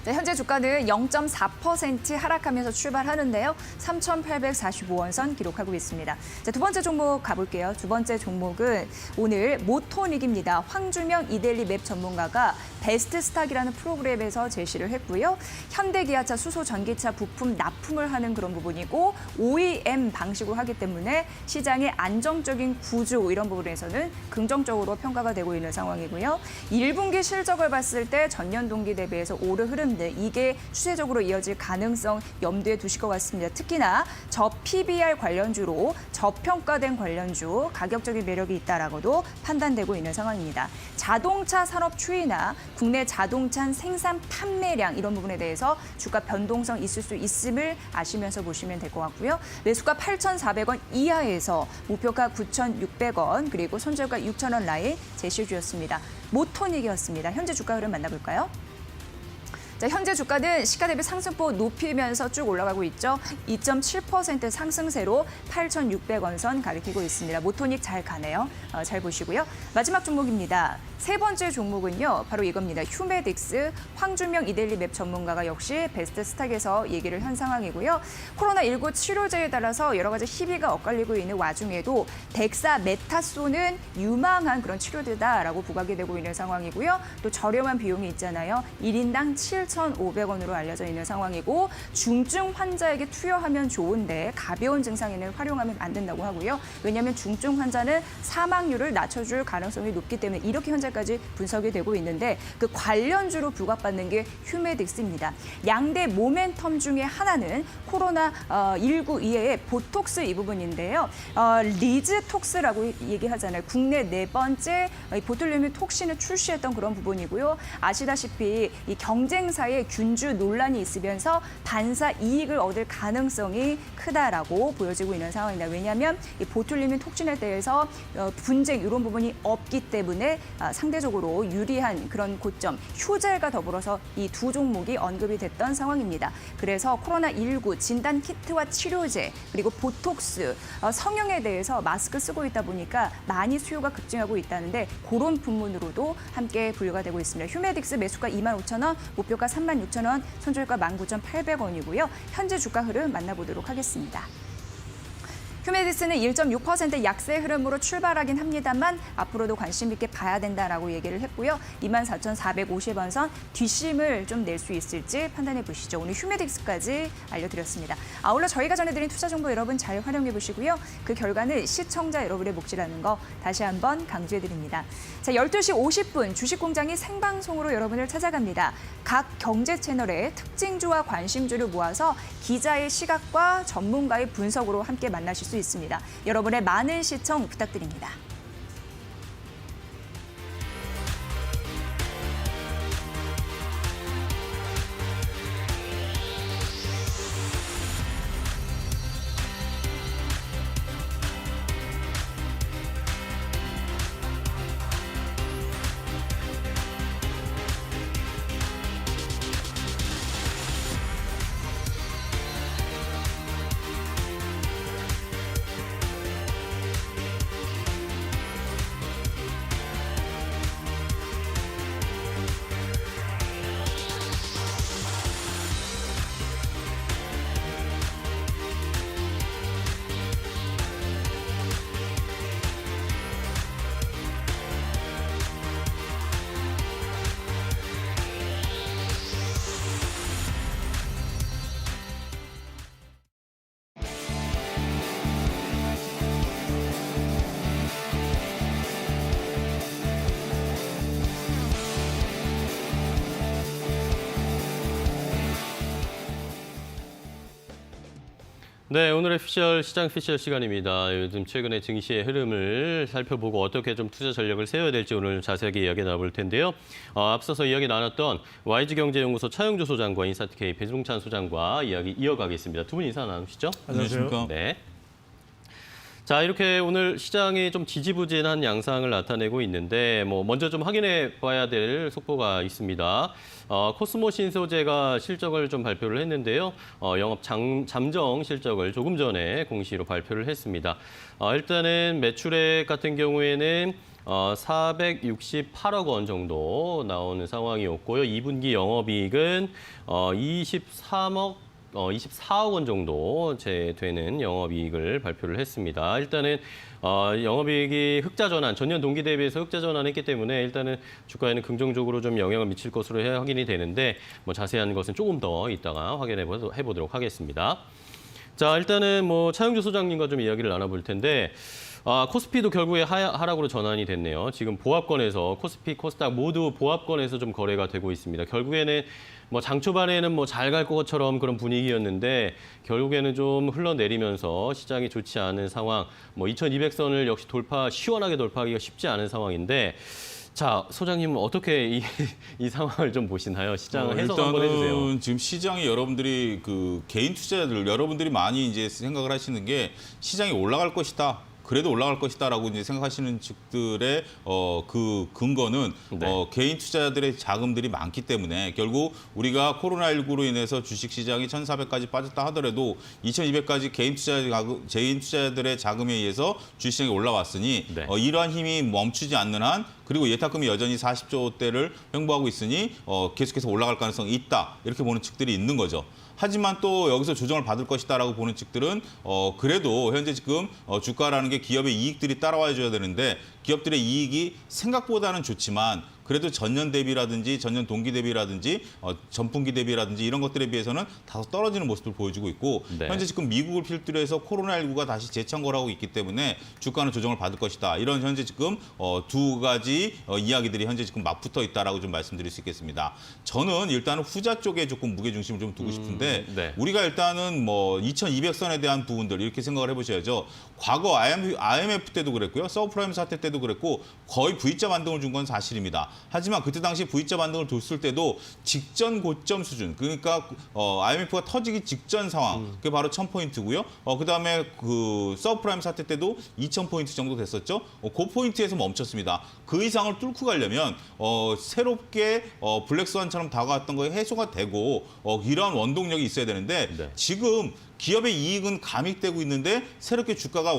자, 현재 주가는 0.4% 하락하면서 출발하는데요. 3,845원 선 기록하고 있습니다. 자, 두 번째 종목 가볼게요. 두 번째 종목은 오늘 모토닉입니다. 황주명 이데일리 맵 전문가가 베스트 스탁이라는 프로그램에서 제시를 했고요. 현대기아차 수소 전기차 부품 납품을 하는 그런 부분이고 OEM 방식으로 하기 때문에 시장의 안정적인 구조 이런 부분에서는 긍정적으로 평가가 되고 있는 상황이고요. 1분기 실적을 봤을 때 전년 동기 대비해서 오른 흐름 이게 추세적으로 이어질 가능성 염두에 두실 것 같습니다. 특히나 PBR 관련주로 저평가된 관련주 가격적인 매력이 있다라고도 판단되고 있는 상황입니다. 자동차 산업 추이나 국내 자동차 생산 판매량 이런 부분에 대해서 주가 변동성 있을 수 있음을 아시면서 보시면 될 것 같고요. 매수가 8,400원 이하에서 목표가 9,600원 그리고 손절가 6,000원 라인 제시해 주셨습니다. 모토닉이었습니다. 현재 주가 흐름 만나볼까요? 자, 현재 주가는 시가 대비 상승폭 높이면서 쭉 올라가고 있죠. 2.7% 상승세로 8,600원 선 가리키고 있습니다. 모토닉 잘 가네요. 잘 보시고요. 마지막 종목입니다. 세 번째 종목은요, 바로 이겁니다. 휴메딕스 황주명 이데일리 맵 전문가가 역시 베스트 스탁에서 얘기를 한 상황이고요. 코로나19 치료제에 따라서 여러 가지 희비가 엇갈리고 있는 와중에도 덱사메타소는 유망한 그런 치료제다라고 부각이 되고 있는 상황이고요. 또 저렴한 비용이 있잖아요. 1인당 7,500원으로 알려져 있는 상황이고 중증 환자에게 투여하면 좋은데 가벼운 증상에는 활용하면 안 된다고 하고요. 왜냐하면 중증 환자는 사망률을 낮춰줄 가능성이 높기 때문에 이렇게 현재까지 분석이 되고 있는데 그 관련주로 부각받는 게 휴메딕스입니다. 양대 모멘텀 중에 하나는 코로나19 이외에 보톡스 이 부분인데요. 리즈톡스라고 얘기하잖아요. 국내 네 번째 보툴리눔 톡신을 출시했던 그런 부분이고요. 아시다시피 이 경쟁사의 균주 논란이 있으면서 반사 이익을 얻을 가능성이 크다라고 보여지고 있는 상황입니다. 왜냐하면 이 보툴리눔 톡신에 대해서 분쟁 이런 부분이 없기 때문에 상대적으로 유리한 그런 고점, 효젤과 더불어서 이 두 종목이 언급이 됐던 상황입니다. 그래서 코로나19 진단 키트와 치료제 그리고 보톡스 성형에 대해서 마스크 쓰고 있다 보니까 많이 수요가 급증하고 있다는데 그런 부분으로도 함께 분류가 되고 있습니다. 휴메딕스 매수가 25,000원, 목표가 36,000원, 손절가 19,800원이고요. 현재 주가 흐름 만나보도록 하겠습니다. 휴메디스는 1.6% 약세 흐름으로 출발하긴 합니다만 앞으로도 관심 있게 봐야 된다라고 얘기를 했고요. 24,450원 선 뒷심을 좀 낼 수 있을지 판단해 보시죠. 오늘 휴메디스까지 알려드렸습니다. 아울러 저희가 전해드린 투자 정보 여러분 잘 활용해 보시고요. 그 결과는 시청자 여러분의 몫이라는 거 다시 한번 강조해 드립니다. 자, 12시 50분 주식공장이 생방송으로 여러분을 찾아갑니다. 각 경제 채널의 특징주와 관심주를 모아서 기자의 시각과 전문가의 분석으로 함께 만나실 수 있습니다. 여러분의 많은 시청 부탁드립니다. 네, 오늘의 시장 피셜 시간입니다. 요즘 최근의 증시의 흐름을 살펴보고 어떻게 좀 투자 전략을 세워야 될지 오늘 자세하게 이야기 나눠볼 텐데요. 앞서서 이야기 나눴던 YG경제연구소 차영주 소장과 인사이트K 배종찬 소장과 이야기 이어가겠습니다. 두 분 인사 나누시죠? 안녕하십니까? 네. 자, 이렇게 오늘 시장이 좀 지지부진한 양상을 나타내고 있는데 먼저 좀 확인해 봐야 될 속보가 있습니다. 코스모 신소재가 실적을 좀 발표를 했는데요. 영업 잠정 실적을 조금 전에 공시로 발표를 했습니다. 일단은 매출액 같은 경우에는 468억 원 정도 나오는 상황이었고요. 2분기 영업이익은 24억 원 정도 되는 영업이익을 발표를 했습니다. 일단은 영업이익이 흑자 전환, 전년 동기 대비해서 흑자 전환했기 때문에 일단은 주가에는 긍정적으로 좀 영향을 미칠 것으로 확인이 되는데 자세한 것은 조금 더 이따가 확인해 보도록 하겠습니다. 자, 일단은 차영주 소장님과 좀 이야기를 나눠볼 텐데 코스피도 결국에 하락으로 전환이 됐네요. 지금 보합권에서 코스피, 코스닥 모두 보합권에서 좀 거래가 되고 있습니다. 결국에는 장 초반에는 잘 갈 것처럼 그런 분위기였는데 결국에는 좀 흘러내리면서 시장이 좋지 않은 상황, 2200선을 역시 시원하게 돌파하기가 쉽지 않은 상황인데 자, 소장님은 어떻게 이 상황을 좀 보시나요? 시장 해석 한번 해주세요. 일단은 지금 시장이 여러분들이 개인 투자자들 여러분들이 많이 이제 생각을 하시는 게 시장이 올라갈 것이다. 그래도 올라갈 것이다라고 이제 생각하시는 측들의 그 근거는 네. 개인 투자자들의 자금들이 많기 때문에 결국 우리가 코로나19로 인해서 주식 시장이 1,400까지 빠졌다 하더라도 2,200까지 개인 투자자들의 자금에 의해서 주식 시장이 올라왔으니 네. 이러한 힘이 멈추지 않는 한 그리고 예탁금이 여전히 40조대를 횡보하고 있으니 계속해서 올라갈 가능성이 있다. 이렇게 보는 측들이 있는 거죠. 하지만 또 여기서 조정을 받을 것이다라고 보는 측들은 그래도 현재 지금 주가라는 게 기업의 이익들이 따라와 줘야 되는데 기업들의 이익이 생각보다는 좋지만 그래도 전년 대비라든지 전년 동기 대비라든지 전분기 대비라든지 이런 것들에 비해서는 다소 떨어지는 모습을 보여주고 있고 네. 현재 지금 미국을 필두로 해서 코로나19가 다시 재창궐 하고 있기 때문에 주가는 조정을 받을 것이다. 이런 현재 지금 두 가지 이야기들이 현재 지금 맞붙어 있다라고 좀 말씀드릴 수 있겠습니다. 저는 일단은 후자 쪽에 조금 무게 중심을 좀 두고 싶은데 네. 우리가 일단은 2200선에 대한 부분들 이렇게 생각을 해보셔야죠. 과거 IMF 때도 그랬고요. 서브프라임 사태 때도 그랬고 거의 V자 반등을 준 건 사실입니다. 하지만 그때 당시 V자 반등을 뒀을 때도 직전 고점 수준, 그러니까 IMF가 터지기 직전 상황, 그게 바로 1000포인트고요. 그다음에 서브프라임 사태 때도 2000포인트 정도 됐었죠. 그 포인트에서 멈췄습니다. 그 이상을 뚫고 가려면 새롭게 블랙스완처럼 다가왔던 거에 해소가 되고 이러한 원동력이 있어야 되는데 네. 지금 기업의 이익은 감익되고 있는데 새롭게 주가가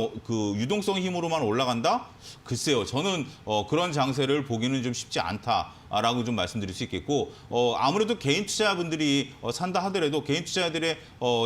유동성 힘으로만 올라간다? 글쎄요. 저는 그런 장세를 보기는 좀 쉽지 않다. 라고 좀 말씀드릴 수 있겠고 아무래도 개인 투자자분들이 산다 하더라도 개인 투자자들의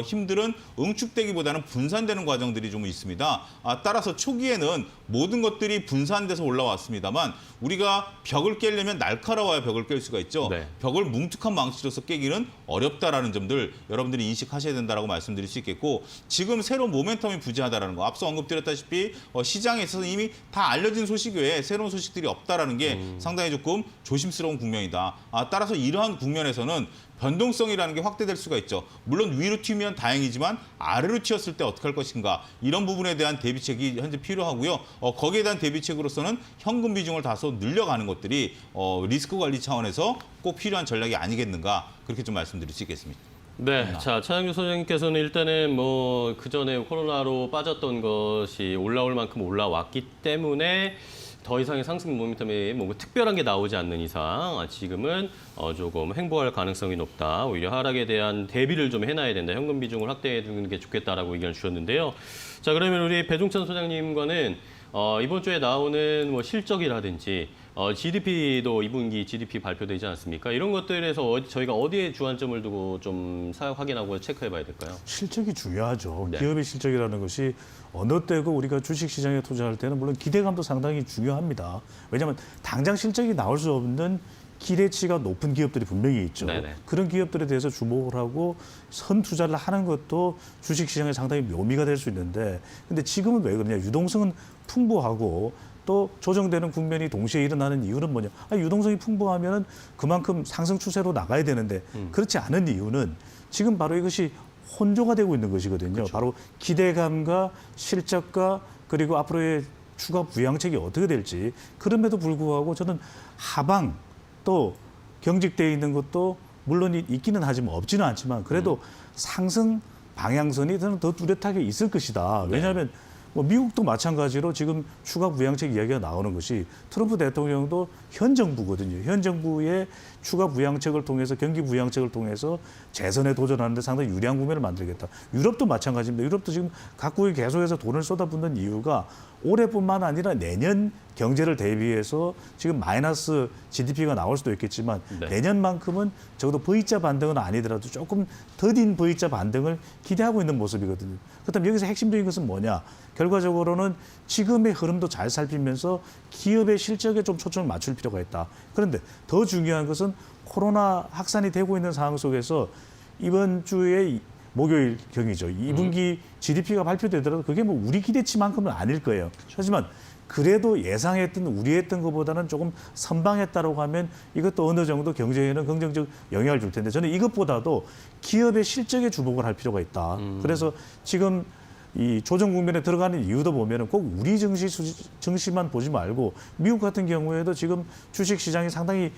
힘들은 응축되기보다는 분산되는 과정들이 좀 있습니다. 따라서 초기에는 모든 것들이 분산돼서 올라왔습니다만 우리가 벽을 깨려면 날카로워야 벽을 깰 수가 있죠. 네. 벽을 뭉툭한 망치로서 깨기는 어렵다라는 점들 여러분들이 인식하셔야 된다라고 말씀드릴 수 있겠고 지금 새로운 모멘텀이 부재하다라는 거 앞서 언급드렸다시피 시장에 있어서 이미 다 알려진 소식 외에 새로운 소식들이 없다라는 게 상당히 조금 조심스러운 국면이다. 따라서 이러한 국면에서는 변동성이라는 게 확대될 수가 있죠. 물론 위로 튀면 다행이지만 아래로 튀었을 때 어떻게 할 것인가 이런 부분에 대한 대비책이 현재 필요하고요. 거기에 대한 대비책으로서는 현금 비중을 다소 늘려가는 것들이 리스크 관리 차원에서 꼭 필요한 전략이 아니겠는가 그렇게 좀 말씀드릴 수 있겠습니다. 네, 자 차장규 소장님께서는 일단은 뭐 그 전에 코로나로 빠졌던 것이 올라올 만큼 올라왔기 때문에 더 이상의 상승 모멘텀이 뭔가 특별한 게 나오지 않는 이상 지금은 조금 횡보할 가능성이 높다. 오히려 하락에 대한 대비를 좀 해놔야 된다. 현금 비중을 확대해 두는 게 좋겠다라고 의견을 주셨는데요. 자 그러면 우리 배종찬 소장님과는 이번 주에 나오는 뭐 실적이라든지 GDP도 2분기 GDP 발표되지 않습니까? 이런 것들에서 저희가 어디에 주안점을 두고 좀 확인하고 체크해봐야 될까요? 실적이 중요하죠. 네. 기업의 실적이라는 것이 어느 때고 우리가 주식시장에 투자할 때는 물론 기대감도 상당히 중요합니다. 왜냐하면 당장 실적이 나올 수 없는 기대치가 높은 기업들이 분명히 있죠. 네네. 그런 기업들에 대해서 주목을 하고 선 투자를 하는 것도 주식시장에 상당히 묘미가 될 수 있는데 근데 지금은 왜 그러냐. 유동성은 풍부하고 또 조정되는 국면이 동시에 일어나는 이유는 뭐냐. 유동성이 풍부하면 그만큼 상승 추세로 나가야 되는데 그렇지 않은 이유는 지금 바로 이것이 혼조가 되고 있는 것이거든요. 그렇죠. 바로 기대감과 실적과 그리고 앞으로의 추가 부양책이 어떻게 될지 그럼에도 불구하고 저는 하방 또 경직되어 있는 것도 물론 있기는 하지만 없지는 않지만 그래도 상승 방향선이 저는 더 뚜렷하게 있을 것이다. 왜냐하면 뭐 미국도 마찬가지로 지금 추가 부양책 이야기가 나오는 것이 트럼프 대통령도 현 정부거든요. 현 정부의 추가 부양책을 통해서 경기 부양책을 통해서 재선에 도전하는데 상당히 유리한 국면을 만들겠다. 유럽도 마찬가지입니다. 유럽도 지금 각국이 계속해서 돈을 쏟아붓는 이유가 올해뿐만 아니라 내년 경제를 대비해서 지금 마이너스 GDP가 나올 수도 있겠지만 네. 내년만큼은 적어도 V자 반등은 아니더라도 조금 더딘 V자 반등을 기대하고 있는 모습이거든요. 그렇다면 여기서 핵심적인 것은 뭐냐? 결과적으로는 지금의 흐름도 잘 살피면서 기업의 실적에 좀 초점을 맞출 필요가 있다. 그런데 더 중요한 것은 코로나 확산이 되고 있는 상황 속에서 이번 주에 목요일경이죠. 2분기 GDP가 발표되더라도 그게 뭐 우리 기대치만큼은 아닐 거예요. 하지만 그래도 예상했던 우려했던 것보다는 조금 선방했다고 하면 이것도 어느 정도 경제에는 긍정적 영향을 줄 텐데 저는 이것보다도 기업의 실적에 주목을 할 필요가 있다. 그래서 지금 이 조정 국면에 들어가는 이유도 보면은 꼭 우리 증시만 보지 말고 미국 같은 경우에도 지금 주식 시장이 상당히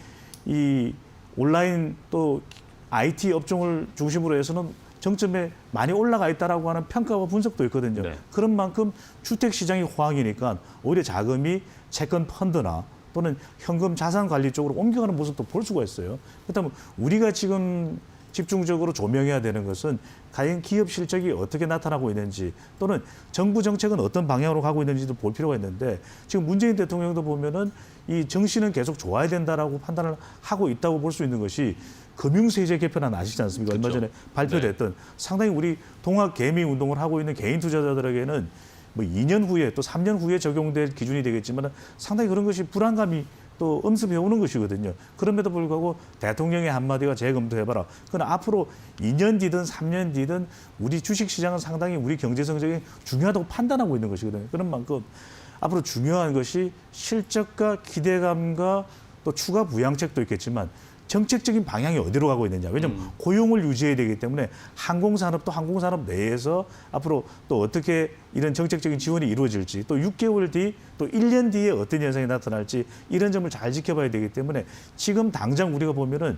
이 온라인 또 IT 업종을 중심으로 해서는 정점에 많이 올라가 있다라고 하는 평가와 분석도 있거든요. 네. 그런 만큼 주택 시장이 호황이니까 오히려 자금이 채권 펀드나 또는 현금 자산 관리 쪽으로 옮겨가는 모습도 볼 수가 있어요. 그렇다면 우리가 지금 집중적으로 조명해야 되는 것은 과연 기업 실적이 어떻게 나타나고 있는지 또는 정부 정책은 어떤 방향으로 가고 있는지도 볼 필요가 있는데 지금 문재인 대통령도 보면은 이 정시는 계속 좋아야 된다라고 판단을 하고 있다고 볼 수 있는 것이 금융세제 개편안 아시지 않습니까? 그렇죠. 얼마 전에 발표됐던 상당히 우리 동학 개미 운동을 하고 있는 개인 투자자들에게는 뭐 2년 후에 또 3년 후에 적용될 기준이 되겠지만 상당히 그런 것이 불안감이 또 엄습해 오는 것이거든요. 그럼에도 불구하고 대통령의 한마디가 재검토해봐라. 그러나 앞으로 2년 뒤든 3년 뒤든 우리 주식시장은 상당히 우리 경제 성장이 중요하다고 판단하고 있는 것이거든요. 그런 만큼 앞으로 중요한 것이 실적과 기대감과 또 추가 부양책도 있겠지만 정책적인 방향이 어디로 가고 있느냐. 왜냐하면 고용을 유지해야 되기 때문에 항공산업도 항공산업 내에서 앞으로 또 어떻게 이런 정책적인 지원이 이루어질지 또 6개월 뒤 또 1년 뒤에 어떤 현상이 나타날지 이런 점을 잘 지켜봐야 되기 때문에 지금 당장 우리가 보면은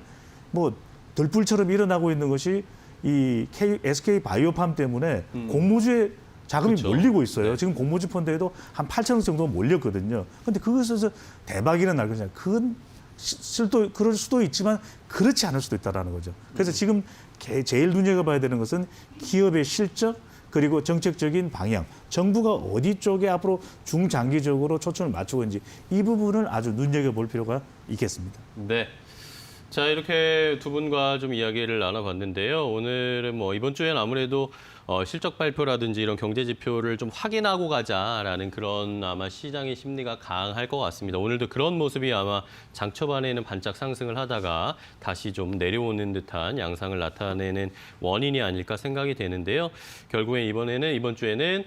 뭐 들불처럼 일어나고 있는 것이 이 SK 바이오팜 때문에 공모주에 자금이 그렇죠. 몰리고 있어요. 네. 지금 공모주 펀드에도 한 8천억 정도 몰렸거든요. 그런데 그것에서 대박이 일어날 것이냐. 그건 그럴 수도 있지만 그렇지 않을 수도 있다는 거죠. 그래서 지금 제일 눈여겨봐야 되는 것은 기업의 실적 그리고 정책적인 방향, 정부가 어디 쪽에 앞으로 중장기적으로 초점을 맞추고 있는지 이 부분을 아주 눈여겨볼 필요가 있겠습니다. 네. 자, 이렇게 두 분과 좀 이야기를 나눠봤는데요. 오늘은 뭐 이번 주엔 아무래도 실적 발표라든지 이런 경제 지표를 좀 확인하고 가자라는 그런 아마 시장의 심리가 강할 것 같습니다. 오늘도 그런 모습이 아마 장 초반에는 반짝 상승을 하다가 다시 좀 내려오는 듯한 양상을 나타내는 원인이 아닐까 생각이 되는데요. 결국엔 이번 주에는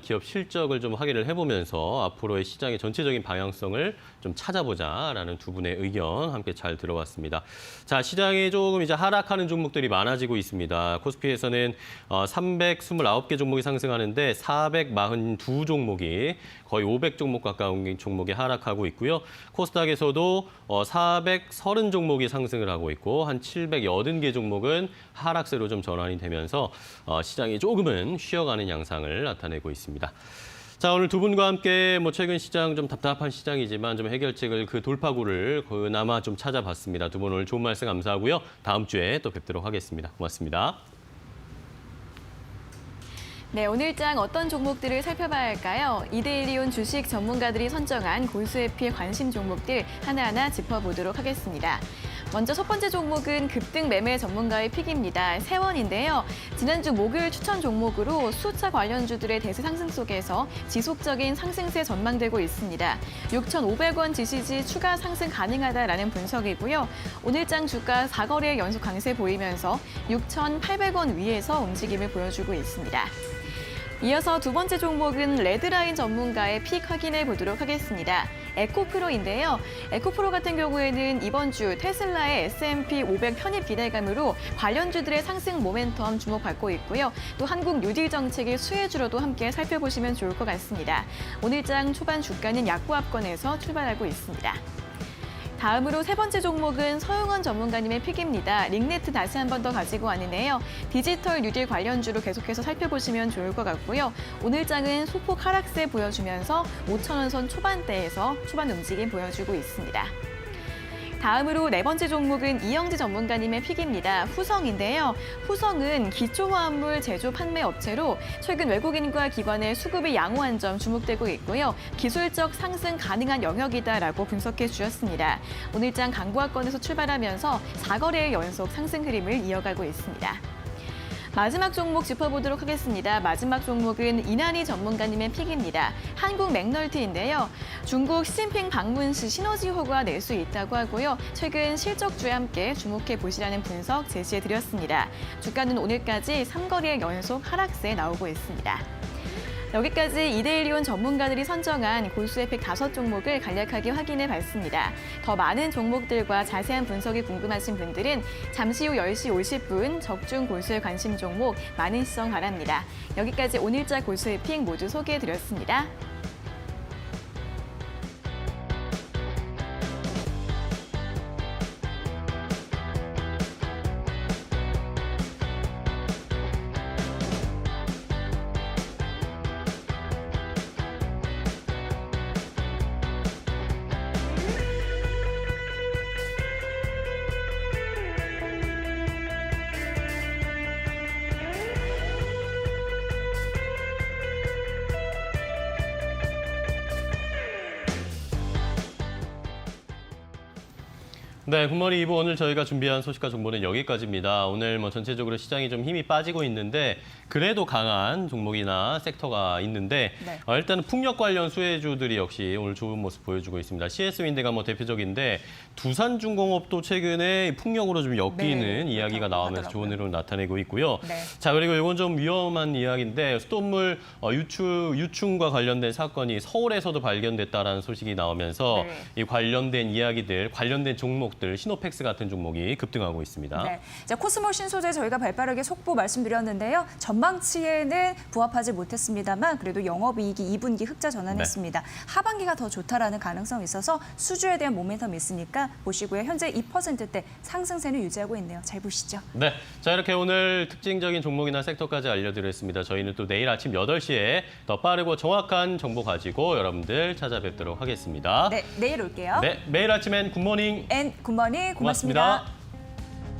기업 실적을 좀 확인을 해보면서 앞으로의 시장의 전체적인 방향성을 좀 찾아보자라는 두 분의 의견 함께 잘 들어봤습니다. 자, 시장에 조금 이제 하락하는 종목들이 많아지고 있습니다. 코스피에서는 329개 종목이 상승하는데 442 종목이 거의 500 종목 가까운 종목이 하락하고 있고요. 코스닥에서도 430 종목이 상승을 하고 있고 한 780개 종목은 하락세로 좀 전환이 되면서 시장이 조금은 쉬어가는 양상을 나타내고 있습니다. 자, 오늘 두 분과 함께 뭐 최근 시장 좀 답답한 시장이지만 좀 해결책을 그 돌파구를 그나마 좀 찾아봤습니다. 두 분 오늘 좋은 말씀 감사하고요. 다음 주에 또 뵙도록 하겠습니다. 고맙습니다. 네, 오늘장 어떤 종목들을 살펴봐야 할까요? 이데일리온 주식 전문가들이 선정한 고수의 피해 관심 종목들 하나하나 짚어보도록 하겠습니다. 먼저 첫 번째 종목은 급등 매매 전문가의 픽입니다. 세원인데요. 지난주 목요일 추천 종목으로 수차 관련주들의 대세 상승 속에서 지속적인 상승세 전망되고 있습니다. 6,500원 지지지 추가 상승 가능하다라는 분석이고요. 오늘장 주가 4거래 연속 강세 보이면서 6,800원 위에서 움직임을 보여주고 있습니다. 이어서 두 번째 종목은 레드라인 전문가의 픽 확인해 보도록 하겠습니다. 에코프로인데요. 에코프로 같은 경우에는 이번 주 테슬라의 S&P 500 편입 기대감으로 관련주들의 상승 모멘텀 주목받고 있고요. 또 한국 뉴딜 정책의 수혜주로도 함께 살펴보시면 좋을 것 같습니다. 오늘장 초반 주가는 약보합권에서 출발하고 있습니다. 다음으로 세 번째 종목은 서용원 전문가님의 픽입니다. 링네트 다시 한 번 더 가지고 왔는데요. 디지털 뉴딜 관련주로 계속해서 살펴보시면 좋을 것 같고요. 오늘장은 소폭 하락세 보여주면서 5,000원 선 초반대에서 초반 움직임 보여주고 있습니다. 다음으로 네 번째 종목은 이영지 전문가님의 픽입니다. 후성인데요. 후성은 기초화합물 제조 판매 업체로 최근 외국인과 기관의 수급이 양호한 점 주목되고 있고요. 기술적 상승 가능한 영역이다라고 분석해 주셨습니다. 오늘장 강보합권에서 출발하면서 4거래의 연속 상승 흐름을 이어가고 있습니다. 마지막 종목 짚어보도록 하겠습니다. 마지막 종목은 이난희 전문가님의 픽입니다. 한국 맥널티인데요. 중국 시진핑 방문 시 시너지 효과가 낼 수 있다고 하고요. 최근 실적주에 함께 주목해 보시라는 분석 제시해드렸습니다. 주가는 오늘까지 3거래의 연속 하락세에 나오고 있습니다. 여기까지 이데일리온 전문가들이 선정한 고수의 픽 5종목을 간략하게 확인해 봤습니다. 더 많은 종목들과 자세한 분석이 궁금하신 분들은 잠시 후 10시 50분 적중 고수의 관심 종목 많은 시청 바랍니다. 여기까지 오늘자 고수의 픽 모두 소개해 드렸습니다. 네, 굿모닝 2부 오늘 저희가 준비한 소식과 정보는 여기까지입니다. 오늘 뭐 전체적으로 시장이 좀 힘이 빠지고 있는데 그래도 강한 종목이나 섹터가 있는데 네. 일단은 풍력 관련 수혜주들이 역시 오늘 좋은 모습 보여주고 있습니다. CS윈드가 뭐 대표적인데 두산중공업도 최근에 풍력으로 좀 엮이는 네, 이야기가 그렇다고 나오면서 하더라고요. 좋은 흐름을 나타내고 있고요. 네. 자, 그리고 이건 좀 위험한 이야기인데 수돗물 유충과 관련된 사건이 서울에서도 발견됐다라는 소식이 나오면서 네. 이 관련된 이야기들, 관련된 종목들, 시노펙스 같은 종목이 급등하고 있습니다. 네. 자, 코스모 신소재 저희가 발빠르게 속보 말씀드렸는데요. 전망치에는 부합하지 못했습니다만 그래도 영업이익이 2분기 흑자 전환했습니다. 네. 하반기가 더 좋다라는 가능성이 있어서 수주에 대한 모멘텀이 있으니까 보시고요. 현재 2%대 상승세는 유지하고 있네요. 잘 보시죠. 네, 자 이렇게 오늘 특징적인 종목이나 섹터까지 알려드렸습니다. 저희는 또 내일 아침 8시에 더 빠르고 정확한 정보 가지고 여러분들 찾아뵙도록 하겠습니다. 네, 내일 올게요. 네, 매일 아침엔 굿모닝 앤 굿모닝 고맙습니다. 고맙습니다.